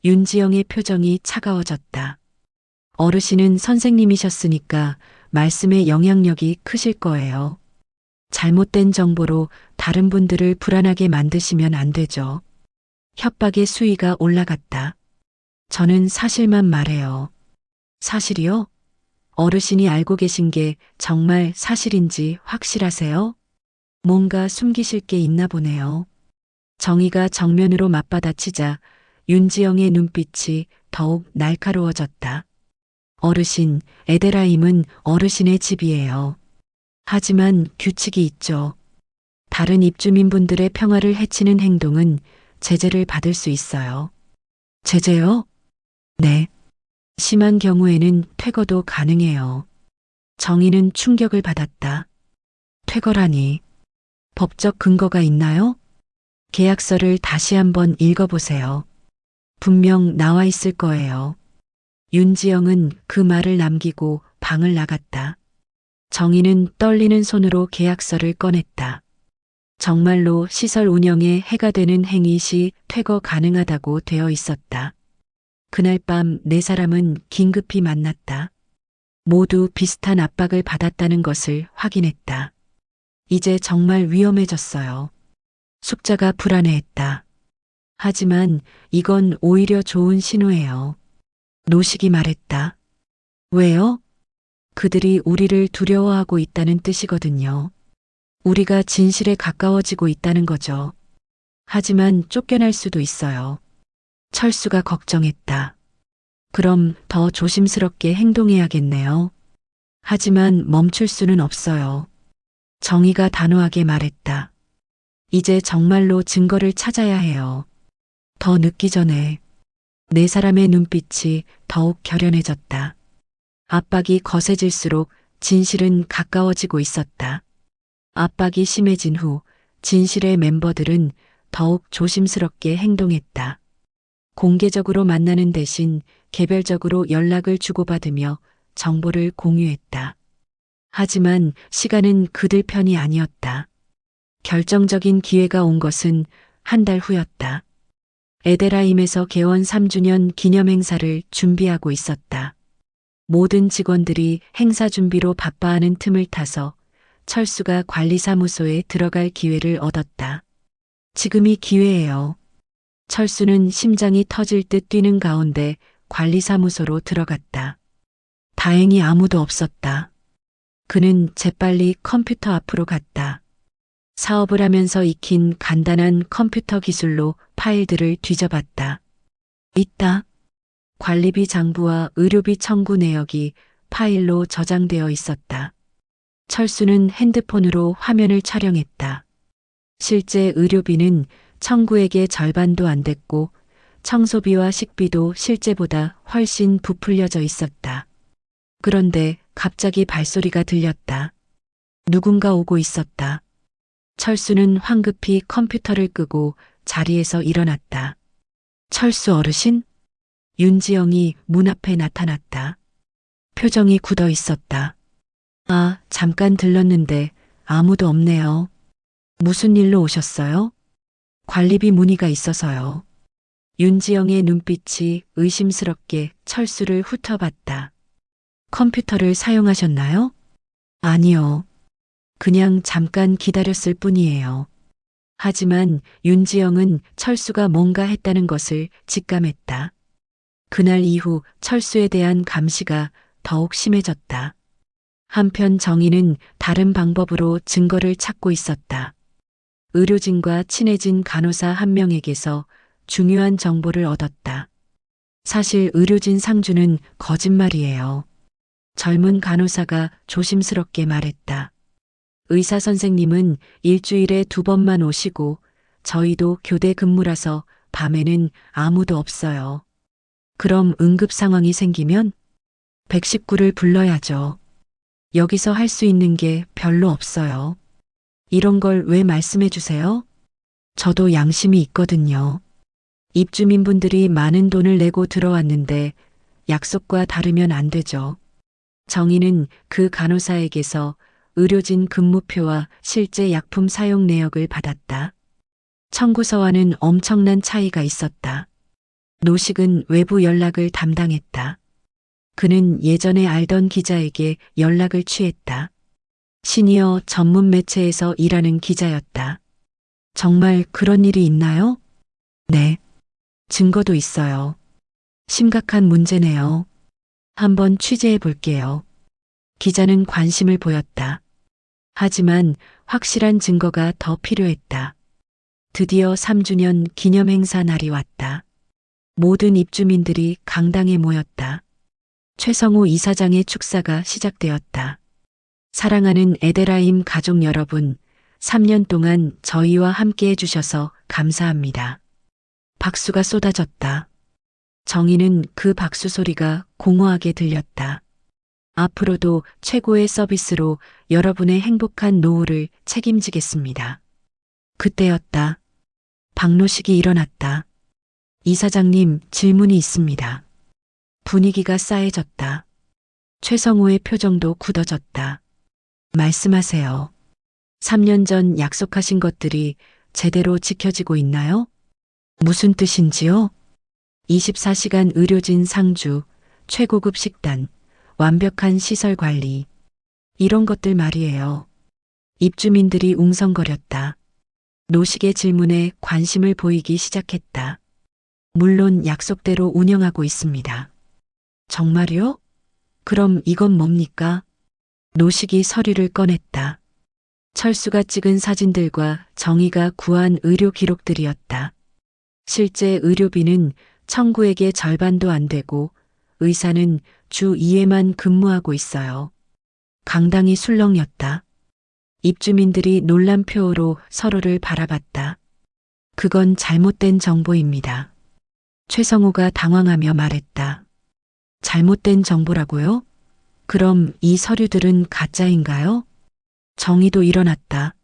윤지영의 표정이 차가워졌다. 어르신은 선생님이셨으니까 말씀의 영향력이 크실 거예요. 잘못된 정보로 다른 분들을 불안하게 만드시면 안 되죠. 협박의 수위가 올라갔다. 저는 사실만 말해요. 사실이요? 어르신이 알고 계신 게 정말 사실인지 확실하세요? 뭔가 숨기실 게 있나 보네요. 정의가 정면으로 맞받아치자 윤지영의 눈빛이 더욱 날카로워졌다. 어르신, 에데라임은 어르신의 집이에요. 하지만 규칙이 있죠. 다른 입주민분들의 평화를 해치는 행동은 제재를 받을 수 있어요. 제재요? 네. 심한 경우에는 퇴거도 가능해요. 정의는 충격을 받았다. 퇴거라니. 법적 근거가 있나요? 계약서를 다시 한번 읽어보세요. 분명 나와 있을 거예요. 윤지영은 그 말을 남기고 방을 나갔다. 정희는 떨리는 손으로 계약서를 꺼냈다. 정말로 시설 운영에 해가 되는 행위 시 퇴거 가능하다고 되어 있었다. 그날 밤 네 사람은 긴급히 만났다. 모두 비슷한 압박을 받았다는 것을 확인했다. 이제 정말 위험해졌어요. 숙자가 불안해했다. 하지만 이건 오히려 좋은 신호예요. 노식이 말했다. 왜요? 그들이 우리를 두려워하고 있다는 뜻이거든요. 우리가 진실에 가까워지고 있다는 거죠. 하지만 쫓겨날 수도 있어요. 철수가 걱정했다. 그럼 더 조심스럽게 행동해야겠네요. 하지만 멈출 수는 없어요. 정의가 단호하게 말했다. 이제 정말로 증거를 찾아야 해요. 더 늦기 전에 네 사람의 눈빛이 더욱 결연해졌다. 압박이 거세질수록 진실은 가까워지고 있었다. 압박이 심해진 후 진실의 멤버들은 더욱 조심스럽게 행동했다. 공개적으로 만나는 대신 개별적으로 연락을 주고받으며 정보를 공유했다. 하지만 시간은 그들 편이 아니었다. 결정적인 기회가 온 것은 한 달 후였다. 에데라임에서 개원 3주년 기념 행사를 준비하고 있었다. 모든 직원들이 행사 준비로 바빠하는 틈을 타서 철수가 관리사무소에 들어갈 기회를 얻었다. 지금이 기회예요. 철수는 심장이 터질 듯 뛰는 가운데 관리사무소로 들어갔다. 다행히 아무도 없었다. 그는 재빨리 컴퓨터 앞으로 갔다. 사업을 하면서 익힌 간단한 컴퓨터 기술로 파일들을 뒤져봤다. 있다. 관리비 장부와 의료비 청구 내역이 파일로 저장되어 있었다. 철수는 핸드폰으로 화면을 촬영했다. 실제 의료비는 청구액의 절반도 안 됐고 청소비와 식비도 실제보다 훨씬 부풀려져 있었다. 그런데 갑자기 발소리가 들렸다. 누군가 오고 있었다. 철수는 황급히 컴퓨터를 끄고 자리에서 일어났다. 철수 어르신? 윤지영이 문 앞에 나타났다. 표정이 굳어 있었다. 아, 잠깐 들렀는데 아무도 없네요. 무슨 일로 오셨어요? 관리비 문의가 있어서요. 윤지영의 눈빛이 의심스럽게 철수를 훑어봤다. 컴퓨터를 사용하셨나요? 아니요. 그냥 잠깐 기다렸을 뿐이에요. 하지만 윤지영은 철수가 뭔가 했다는 것을 직감했다. 그날 이후 철수에 대한 감시가 더욱 심해졌다. 한편 정의는 다른 방법으로 증거를 찾고 있었다. 의료진과 친해진 간호사 한 명에게서 중요한 정보를 얻었다. 사실 의료진 상주는 거짓말이에요. 젊은 간호사가 조심스럽게 말했다. 의사 선생님은 일주일에 2번만 오시고 저희도 교대 근무라서 밤에는 아무도 없어요. 그럼 응급 상황이 생기면 119를 불러야죠. 여기서 할 수 있는 게 별로 없어요. 이런 걸 왜 말씀해 주세요? 저도 양심이 있거든요. 입주민분들이 많은 돈을 내고 들어왔는데 약속과 다르면 안 되죠. 정의는 그 간호사에게서 의료진 근무표와 실제 약품 사용 내역을 받았다. 청구서와는 엄청난 차이가 있었다. 노식은 외부 연락을 담당했다. 그는 예전에 알던 기자에게 연락을 취했다. 시니어 전문 매체에서 일하는 기자였다. 정말 그런 일이 있나요? 네. 증거도 있어요. 심각한 문제네요. 한번 취재해 볼게요. 기자는 관심을 보였다. 하지만 확실한 증거가 더 필요했다. 드디어 3주년 기념행사 날이 왔다. 모든 입주민들이 강당에 모였다. 최성호 이사장의 축사가 시작되었다. 사랑하는 에데라임 가족 여러분, 3년 동안 저희와 함께 해주셔서 감사합니다. 박수가 쏟아졌다. 정희는 그 박수 소리가 공허하게 들렸다. 앞으로도 최고의 서비스로 여러분의 행복한 노후를 책임지겠습니다. 그때였다. 박노식이 일어났다. 이사장님, 질문이 있습니다. 분위기가 싸해졌다. 최성호의 표정도 굳어졌다. 말씀하세요. 3년 전 약속하신 것들이 제대로 지켜지고 있나요? 무슨 뜻인지요? 24시간 의료진 상주, 최고급 식단, 완벽한 시설 관리. 이런 것들 말이에요. 입주민들이 웅성거렸다. 노식의 질문에 관심을 보이기 시작했다. 물론 약속대로 운영하고 있습니다. 정말요? 그럼 이건 뭡니까? 노식이 서류를 꺼냈다. 철수가 찍은 사진들과 정희가 구한 의료 기록들이었다. 실제 의료비는 청구액의 절반도 안 되고 의사는 주 2회만 근무하고 있어요. 강당이 술렁였다. 입주민들이 논란표로 서로를 바라봤다. 그건 잘못된 정보입니다. 최성호가 당황하며 말했다. 잘못된 정보라고요? 그럼 이 서류들은 가짜인가요? 정의도 일어났다.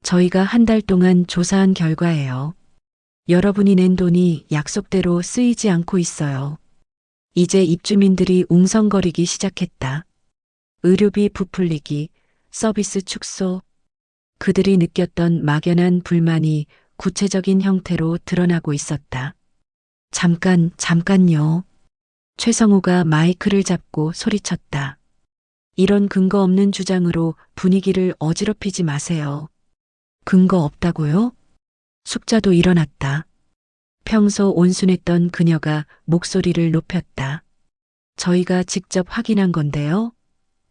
저희가 한 달 동안 조사한 결과예요. 여러분이 낸 돈이 약속대로 쓰이지 않고 있어요. 이제 입주민들이 웅성거리기 시작했다. 의료비 부풀리기, 서비스 축소. 그들이 느꼈던 막연한 불만이 구체적인 형태로 드러나고 있었다. 잠깐요. 최성호가 마이크를 잡고 소리쳤다. 이런 근거 없는 주장으로 분위기를 어지럽히지 마세요. 근거 없다고요? 숙자도 일어났다. 평소 온순했던 그녀가 목소리를 높였다. 저희가 직접 확인한 건데요.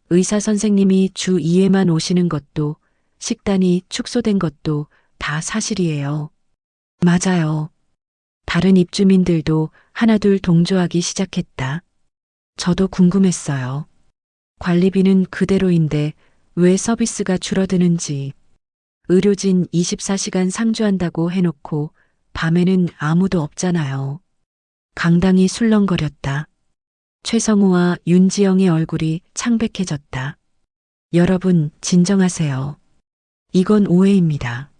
의사 선생님이 주 2회만 오시는 것도, 식단이 축소된 것도 다 사실이에요. 맞아요. 다른 입주민들도 하나둘 동조하기 시작했다. 저도 궁금했어요. 관리비는 그대로인데 왜 서비스가 줄어드는지. 의료진 24시간 상주한다고 해놓고 밤에는 아무도 없잖아요. 강당이 술렁거렸다. 최성우와 윤지영의 얼굴이 창백해졌다. 여러분, 진정하세요. 이건 오해입니다.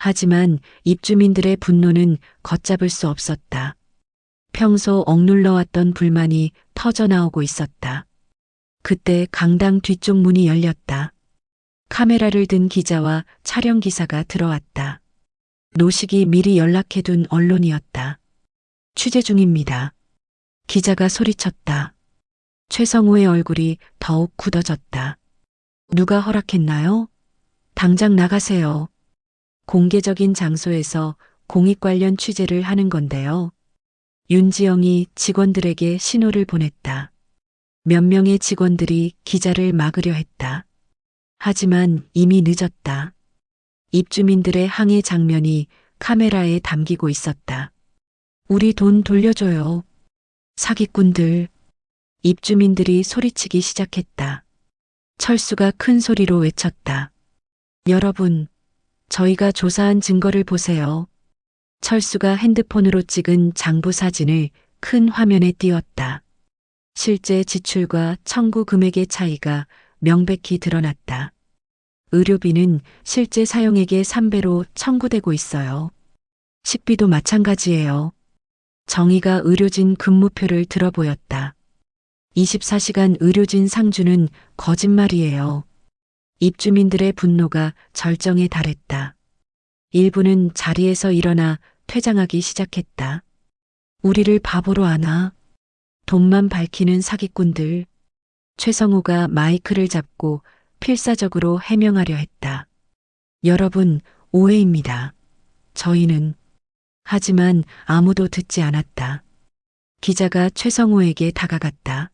하지만 입주민들의 분노는 걷잡을 수 없었다. 평소 억눌러왔던 불만이 터져나오고 있었다. 그때 강당 뒤쪽 문이 열렸다. 카메라를 든 기자와 촬영 기사가 들어왔다. 노식이 미리 연락해둔 언론이었다. 취재 중입니다. 기자가 소리쳤다. 최성우의 얼굴이 더욱 굳어졌다. 누가 허락했나요? 당장 나가세요. 공개적인 장소에서 공익 관련 취재를 하는 건데요. 윤지영이 직원들에게 신호를 보냈다. 몇 명의 직원들이 기자를 막으려 했다. 하지만 이미 늦었다. 입주민들의 항해 장면이 카메라에 담기고 있었다. 우리 돈 돌려줘요. 사기꾼들. 입주민들이 소리치기 시작했다. 철수가 큰 소리로 외쳤다. 여러분, 저희가 조사한 증거를 보세요. 철수가 핸드폰으로 찍은 장부 사진을 큰 화면에 띄웠다. 실제 지출과 청구 금액의 차이가 명백히 드러났다. 의료비는 실제 사용액의 3배로 청구되고 있어요. 식비도 마찬가지예요. 정희가 의료진 근무표를 들어보였다. 24시간 의료진 상주는 거짓말이에요. 입주민들의 분노가 절정에 달했다. 일부는 자리에서 일어나 퇴장하기 시작했다. 우리를 바보로 아나? 돈만 밝히는 사기꾼들. 최성우가 마이크를 잡고 필사적으로 해명하려 했다. 여러분, 오해입니다. 저희는. 하지만 아무도 듣지 않았다. 기자가 최성우에게 다가갔다.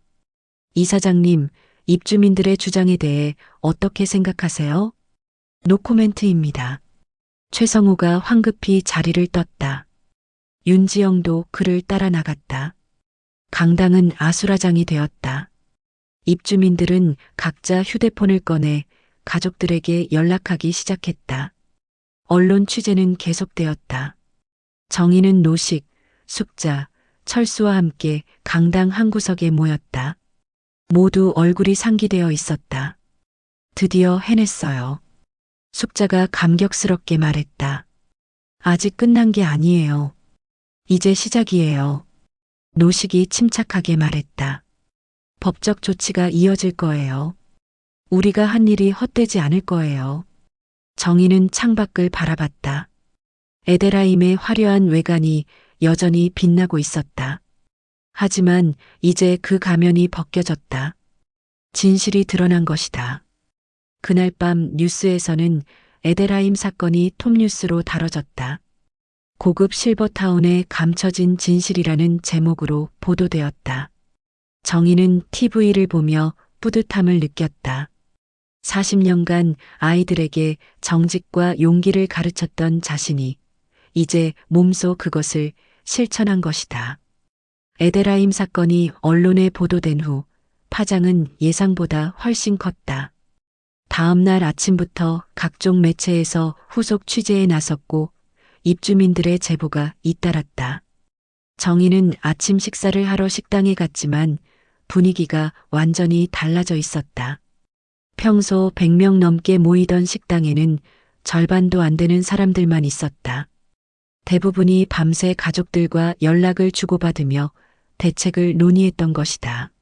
이사장님, 입주민들의 주장에 대해 어떻게 생각하세요? 노코멘트입니다. 최성우가 황급히 자리를 떴다. 윤지영도 그를 따라 나갔다. 강당은 아수라장이 되었다. 입주민들은 각자 휴대폰을 꺼내 가족들에게 연락하기 시작했다. 언론 취재는 계속되었다. 정의는 노식, 숙자, 철수와 함께 강당 한 구석에 모였다. 모두 얼굴이 상기되어 있었다. 드디어 해냈어요. 숙자가 감격스럽게 말했다. 아직 끝난 게 아니에요. 이제 시작이에요. 노식이 침착하게 말했다. 법적 조치가 이어질 거예요. 우리가 한 일이 헛되지 않을 거예요. 정의는 창밖을 바라봤다. 에데라임의 화려한 외관이 여전히 빛나고 있었다. 하지만 이제 그 가면이 벗겨졌다. 진실이 드러난 것이다. 그날 밤 뉴스에서는 에데라임 사건이 톱뉴스로 다뤄졌다. 고급 실버타운에 감춰진 진실이라는 제목으로 보도되었다. 정의는 TV를 보며 뿌듯함을 느꼈다. 40년간 아이들에게 정직과 용기를 가르쳤던 자신이 이제 몸소 그것을 실천한 것이다. 에데라임 사건이 언론에 보도된 후 파장은 예상보다 훨씬 컸다. 다음 날 아침부터 각종 매체에서 후속 취재에 나섰고 입주민들의 제보가 잇따랐다. 정의는 아침 식사를 하러 식당에 갔지만 분위기가 완전히 달라져 있었다. 평소 100명 넘게 모이던 식당에는 절반도 안 되는 사람들만 있었다. 대부분이 밤새 가족들과 연락을 주고받으며 대책을 논의했던 것이다.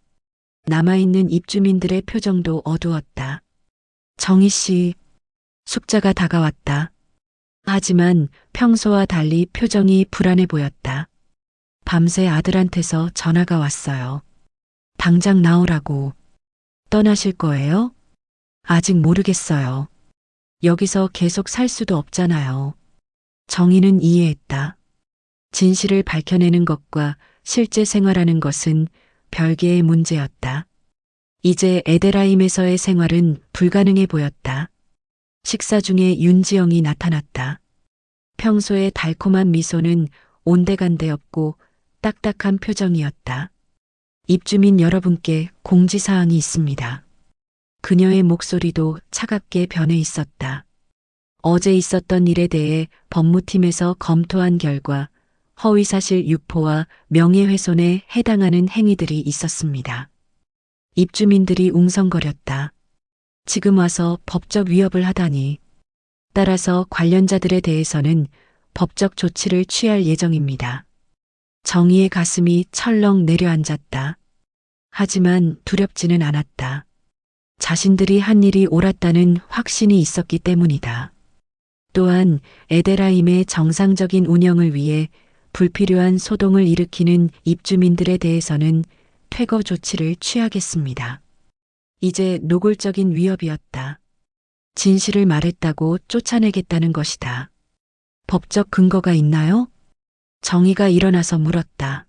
남아있는 입주민들의 표정도 어두웠다. 정희 씨, 숙자가 다가왔다. 하지만 평소와 달리 표정이 불안해 보였다. 밤새 아들한테서 전화가 왔어요. 당장 나오라고. 떠나실 거예요? 아직 모르겠어요. 여기서 계속 살 수도 없잖아요. 정의는 이해했다. 진실을 밝혀내는 것과 실제 생활하는 것은 별개의 문제였다. 이제 에데라임에서의 생활은 불가능해 보였다. 식사 중에 윤지영이 나타났다. 평소의 달콤한 미소는 온데간데 없고 딱딱한 표정이었다. 입주민 여러분께 공지사항이 있습니다. 그녀의 목소리도 차갑게 변해 있었다. 어제 있었던 일에 대해 법무팀에서 검토한 결과 허위사실 유포와 명예훼손에 해당하는 행위들이 있었습니다. 입주민들이 웅성거렸다. 지금 와서 법적 위협을 하다니. 따라서 관련자들에 대해서는 법적 조치를 취할 예정입니다. 정의의 가슴이 철렁 내려앉았다. 하지만 두렵지는 않았다. 자신들이 한 일이 옳았다는 확신이 있었기 때문이다. 또한 에데라임의 정상적인 운영을 위해 불필요한 소동을 일으키는 입주민들에 대해서는 퇴거 조치를 취하겠습니다. 이제 노골적인 위협이었다. 진실을 말했다고 쫓아내겠다는 것이다. 법적 근거가 있나요? 정의가 일어나서 물었다.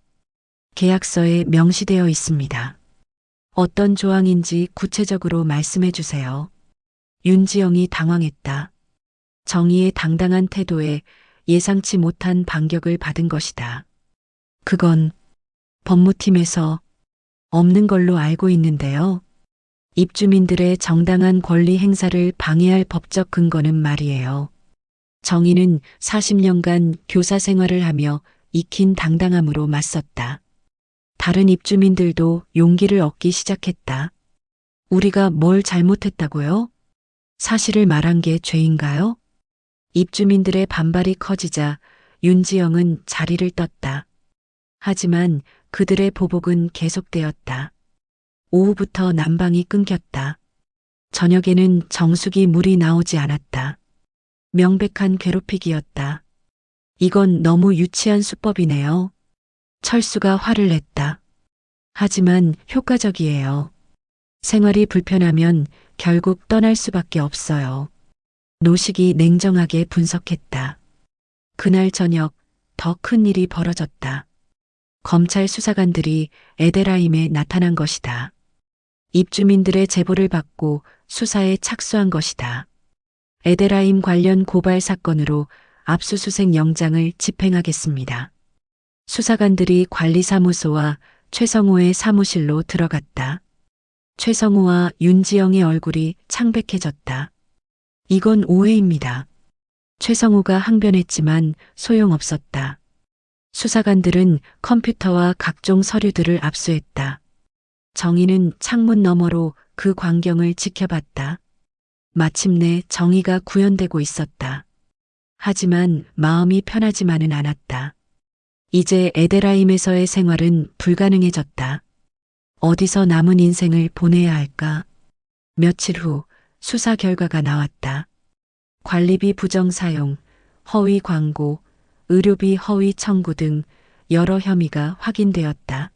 계약서에 명시되어 있습니다. 어떤 조항인지 구체적으로 말씀해 주세요. 윤지영이 당황했다. 정의의 당당한 태도에 예상치 못한 반격을 받은 것이다. 그건 법무팀에서 없는 걸로 알고 있는데요. 입주민들의 정당한 권리 행사를 방해할 법적 근거는 말이에요. 정의는 40년간 교사 생활을 하며 익힌 당당함으로 맞섰다. 다른 입주민들도 용기를 얻기 시작했다. 우리가 뭘 잘못했다고요? 사실을 말한 게 죄인가요? 입주민들의 반발이 커지자 윤지영은 자리를 떴다. 하지만 그들의 보복은 계속되었다. 오후부터 난방이 끊겼다. 저녁에는 정수기 물이 나오지 않았다. 명백한 괴롭히기였다. 이건 너무 유치한 수법이네요. 철수가 화를 냈다. 하지만 효과적이에요. 생활이 불편하면 결국 떠날 수밖에 없어요. 노식이 냉정하게 분석했다. 그날 저녁 더 큰 일이 벌어졌다. 검찰 수사관들이 에데라임에 나타난 것이다. 입주민들의 제보를 받고 수사에 착수한 것이다. 에데라임 관련 고발 사건으로 압수수색 영장을 집행하겠습니다. 수사관들이 관리사무소와 최성호의 사무실로 들어갔다. 최성호와 윤지영의 얼굴이 창백해졌다. 이건 오해입니다. 최성호가 항변했지만 소용없었다. 수사관들은 컴퓨터와 각종 서류들을 압수했다. 정의는 창문 너머로 그 광경을 지켜봤다. 마침내 정의가 구현되고 있었다. 하지만 마음이 편하지만은 않았다. 이제 에데라임에서의 생활은 불가능해졌다. 어디서 남은 인생을 보내야 할까? 며칠 후 수사 결과가 나왔다. 관리비 부정 사용, 허위 광고, 의료비 허위 청구 등 여러 혐의가 확인되었다.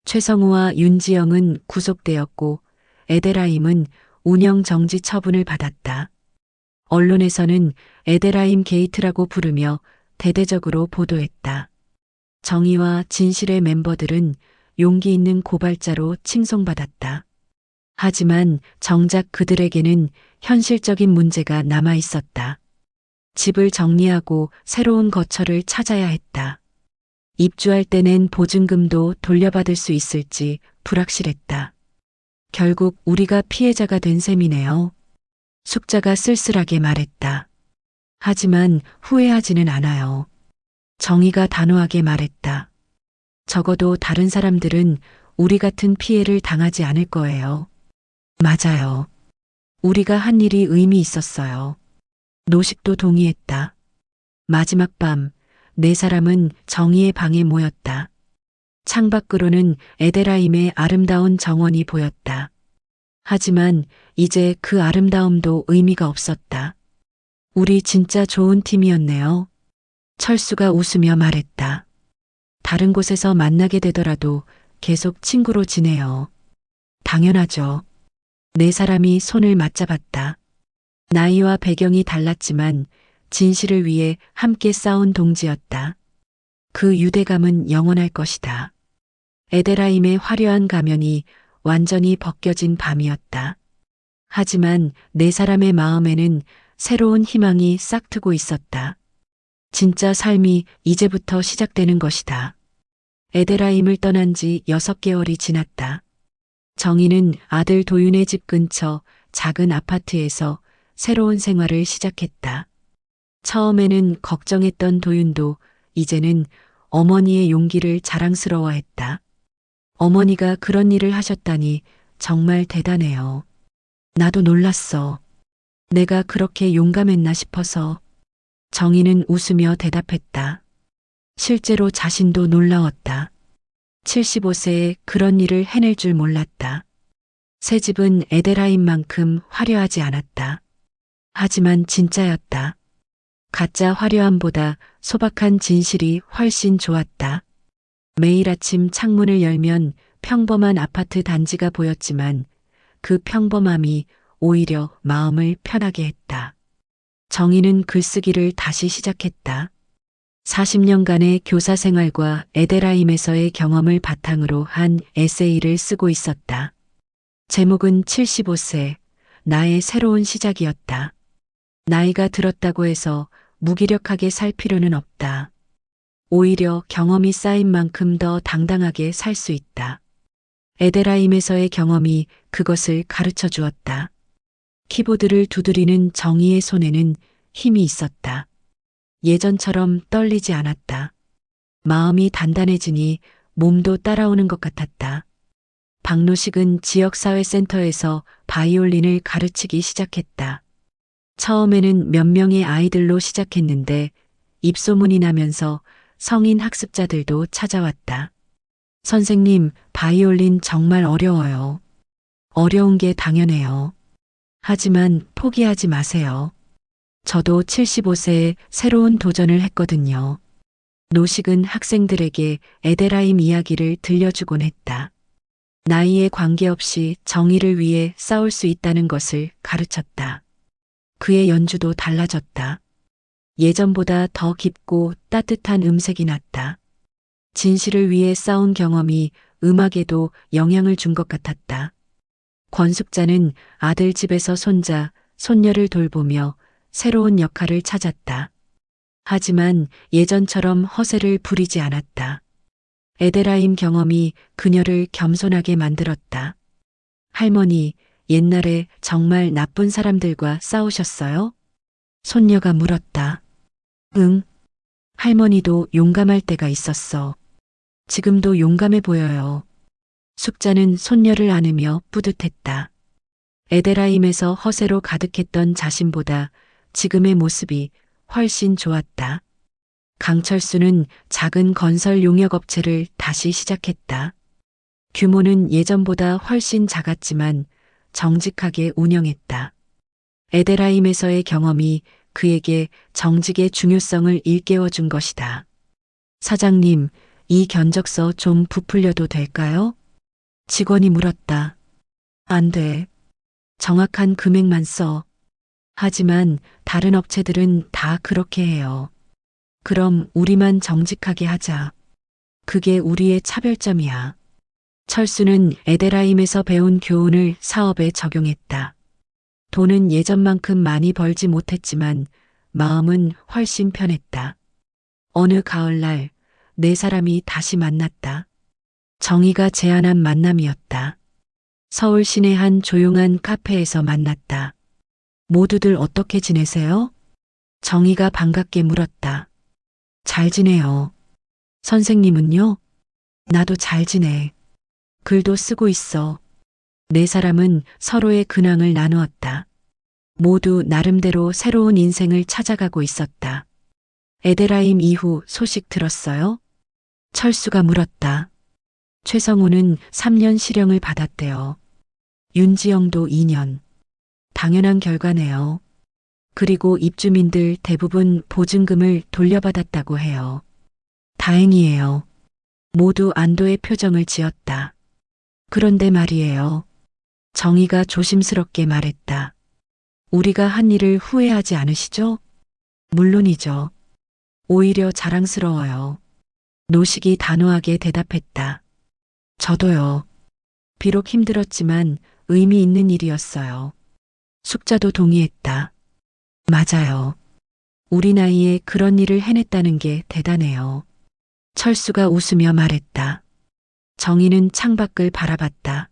최성우와 윤지영은 구속되었고 에데라임은 운영 정지 처분을 받았다. 언론에서는 에데라임 게이트라고 부르며 대대적으로 보도했다. 정의와 진실의 멤버들은 용기 있는 고발자로 칭송받았다. 하지만 정작 그들에게는 현실적인 문제가 남아 있었다. 집을 정리하고 새로운 거처를 찾아야 했다. 입주할 때 낸 보증금도 돌려받을 수 있을지 불확실했다. 결국 우리가 피해자가 된 셈이네요. 숙자가 쓸쓸하게 말했다. 하지만 후회하지는 않아요. 정의가 단호하게 말했다. 적어도 다른 사람들은 우리 같은 피해를 당하지 않을 거예요. 맞아요. 우리가 한 일이 의미 있었어요. 노식도 동의했다. 마지막 밤, 네 사람은 정의의 방에 모였다. 창밖으로는 에데라임의 아름다운 정원이 보였다. 하지만 이제 그 아름다움도 의미가 없었다. 우리 진짜 좋은 팀이었네요. 철수가 웃으며 말했다. 다른 곳에서 만나게 되더라도 계속 친구로 지내요. 당연하죠. 네 사람이 손을 맞잡았다. 나이와 배경이 달랐지만 진실을 위해 함께 싸운 동지였다. 그 유대감은 영원할 것이다. 에데라임의 화려한 가면이 완전히 벗겨진 밤이었다. 하지만 네 사람의 마음에는 새로운 희망이 싹트고 있었다. 진짜 삶이 이제부터 시작되는 것이다. 에데라임을 떠난 지 6개월이 지났다. 정희는 아들 도윤의 집 근처 작은 아파트에서 새로운 생활을 시작했다. 처음에는 걱정했던 도윤도 이제는 어머니의 용기를 자랑스러워했다. 어머니가 그런 일을 하셨다니 정말 대단해요. 나도 놀랐어. 내가 그렇게 용감했나 싶어서. 정희는 웃으며 대답했다. 실제로 자신도 놀라웠다. 75세에 그런 일을 해낼 줄 몰랐다. 새 집은 에데라임만큼 화려하지 않았다. 하지만 진짜였다. 가짜 화려함보다 소박한 진실이 훨씬 좋았다. 매일 아침 창문을 열면 평범한 아파트 단지가 보였지만 그 평범함이 오히려 마음을 편하게 했다. 정희는 글쓰기를 다시 시작했다. 40년간의 교사 생활과 에데라임에서의 경험을 바탕으로 한 에세이를 쓰고 있었다. 제목은 75세, 나의 새로운 시작이었다. 나이가 들었다고 해서 무기력하게 살 필요는 없다. 오히려 경험이 쌓인 만큼 더 당당하게 살 수 있다. 에데라임에서의 경험이 그것을 가르쳐 주었다. 키보드를 두드리는 정의의 손에는 힘이 있었다. 예전처럼 떨리지 않았다. 마음이 단단해지니 몸도 따라오는 것 같았다. 박노식은 지역사회센터에서 바이올린을 가르치기 시작했다. 처음에는 몇 명의 아이들로 시작했는데 입소문이 나면서 성인 학습자들도 찾아왔다. 선생님, 바이올린 정말 어려워요. 어려운 게 당연해요. 하지만 포기하지 마세요. 저도 75세에 새로운 도전을 했거든요. 노식은 학생들에게 에데라임 이야기를 들려주곤 했다. 나이에 관계없이 정의를 위해 싸울 수 있다는 것을 가르쳤다. 그의 연주도 달라졌다. 예전보다 더 깊고 따뜻한 음색이 났다. 진실을 위해 싸운 경험이 음악에도 영향을 준 것 같았다. 권숙자는 아들 집에서 손자, 손녀를 돌보며 새로운 역할을 찾았다. 하지만 예전처럼 허세를 부리지 않았다. 에데라임 경험이 그녀를 겸손하게 만들었다. 할머니, 옛날에 정말 나쁜 사람들과 싸우셨어요? 손녀가 물었다. 응. 할머니도 용감할 때가 있었어. 지금도 용감해 보여요. 숙자는 손녀를 안으며 뿌듯했다. 에데라임에서 허세로 가득했던 자신보다 지금의 모습이 훨씬 좋았다. 강철수는 작은 건설 용역업체를 다시 시작했다. 규모는 예전보다 훨씬 작았지만 정직하게 운영했다. 에데라임에서의 경험이 그에게 정직의 중요성을 일깨워준 것이다. 사장님, 이 견적서 좀 부풀려도 될까요? 직원이 물었다. 안 돼. 정확한 금액만 써. 하지만 다른 업체들은 다 그렇게 해요. 그럼 우리만 정직하게 하자. 그게 우리의 차별점이야. 철수는 에데라임에서 배운 교훈을 사업에 적용했다. 돈은 예전만큼 많이 벌지 못했지만 마음은 훨씬 편했다. 어느 가을날 네 사람이 다시 만났다. 정희가 제안한 만남이었다. 서울 시내 한 조용한 카페에서 만났다. 모두들 어떻게 지내세요? 정희가 반갑게 물었다. 잘 지내요. 선생님은요? 나도 잘 지내. 글도 쓰고 있어. 네 사람은 서로의 근황을 나누었다. 모두 나름대로 새로운 인생을 찾아가고 있었다. 에데라임 이후 소식 들었어요? 철수가 물었다. 최성우는 3년 실형을 받았대요. 윤지영도 2년. 당연한 결과네요. 그리고 입주민들 대부분 보증금을 돌려받았다고 해요. 다행이에요. 모두 안도의 표정을 지었다. 그런데 말이에요. 정희가 조심스럽게 말했다. 우리가 한 일을 후회하지 않으시죠? 물론이죠. 오히려 자랑스러워요. 노식이 단호하게 대답했다. 저도요. 비록 힘들었지만 의미 있는 일이었어요. 숙자도 동의했다. 맞아요. 우리 나이에 그런 일을 해냈다는 게 대단해요. 철수가 웃으며 말했다. 정희는 창밖을 바라봤다.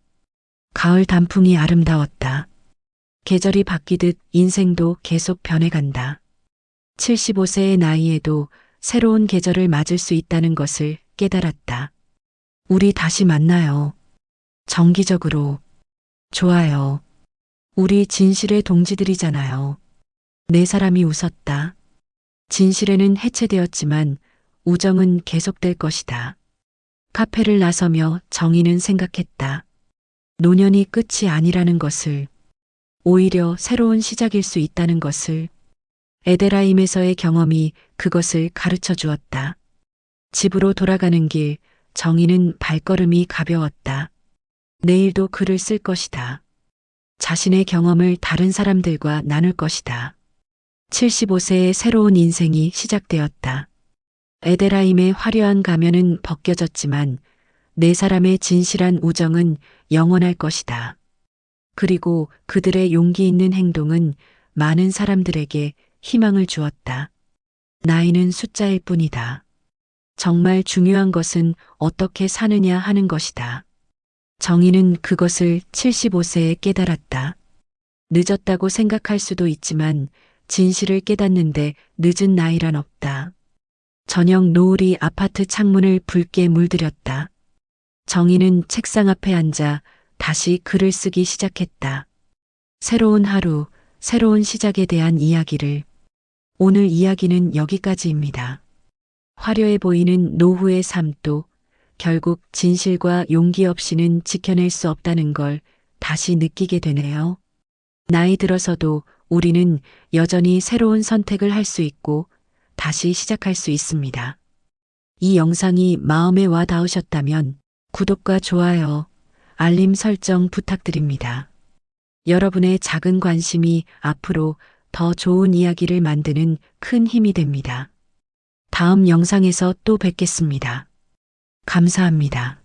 가을 단풍이 아름다웠다. 계절이 바뀌듯 인생도 계속 변해간다. 75세의 나이에도 새로운 계절을 맞을 수 있다는 것을 깨달았다. 우리 다시 만나요. 정기적으로. 좋아요. 우리 진실의 동지들이잖아요. 네 사람이 웃었다. 진실에는 해체되었지만 우정은 계속될 것이다. 카페를 나서며 정희는 생각했다. 노년이 끝이 아니라는 것을, 오히려 새로운 시작일 수 있다는 것을. 에데라임에서의 경험이 그것을 가르쳐 주었다. 집으로 돌아가는 길, 정희는 발걸음이 가벼웠다. 내일도 글을 쓸 것이다. 자신의 경험을 다른 사람들과 나눌 것이다. 75세의 새로운 인생이 시작되었다. 에데라임의 화려한 가면은 벗겨졌지만 네 사람의 진실한 우정은 영원할 것이다. 그리고 그들의 용기 있는 행동은 많은 사람들에게 희망을 주었다. 나이는 숫자일 뿐이다. 정말 중요한 것은 어떻게 사느냐 하는 것이다. 정희는 그것을 75세에 깨달았다. 늦었다고 생각할 수도 있지만 진실을 깨닫는데 늦은 나이란 없다. 저녁 노을이 아파트 창문을 붉게 물들였다. 정희는 책상 앞에 앉아 다시 글을 쓰기 시작했다. 새로운 하루, 새로운 시작에 대한 이야기를. 오늘 이야기는 여기까지입니다. 화려해 보이는 노후의 삶도 결국 진실과 용기 없이는 지켜낼 수 없다는 걸 다시 느끼게 되네요. 나이 들어서도 우리는 여전히 새로운 선택을 할 수 있고 다시 시작할 수 있습니다. 이 영상이 마음에 와 닿으셨다면 구독과 좋아요, 알림 설정 부탁드립니다. 여러분의 작은 관심이 앞으로 더 좋은 이야기를 만드는 큰 힘이 됩니다. 다음 영상에서 또 뵙겠습니다. 감사합니다.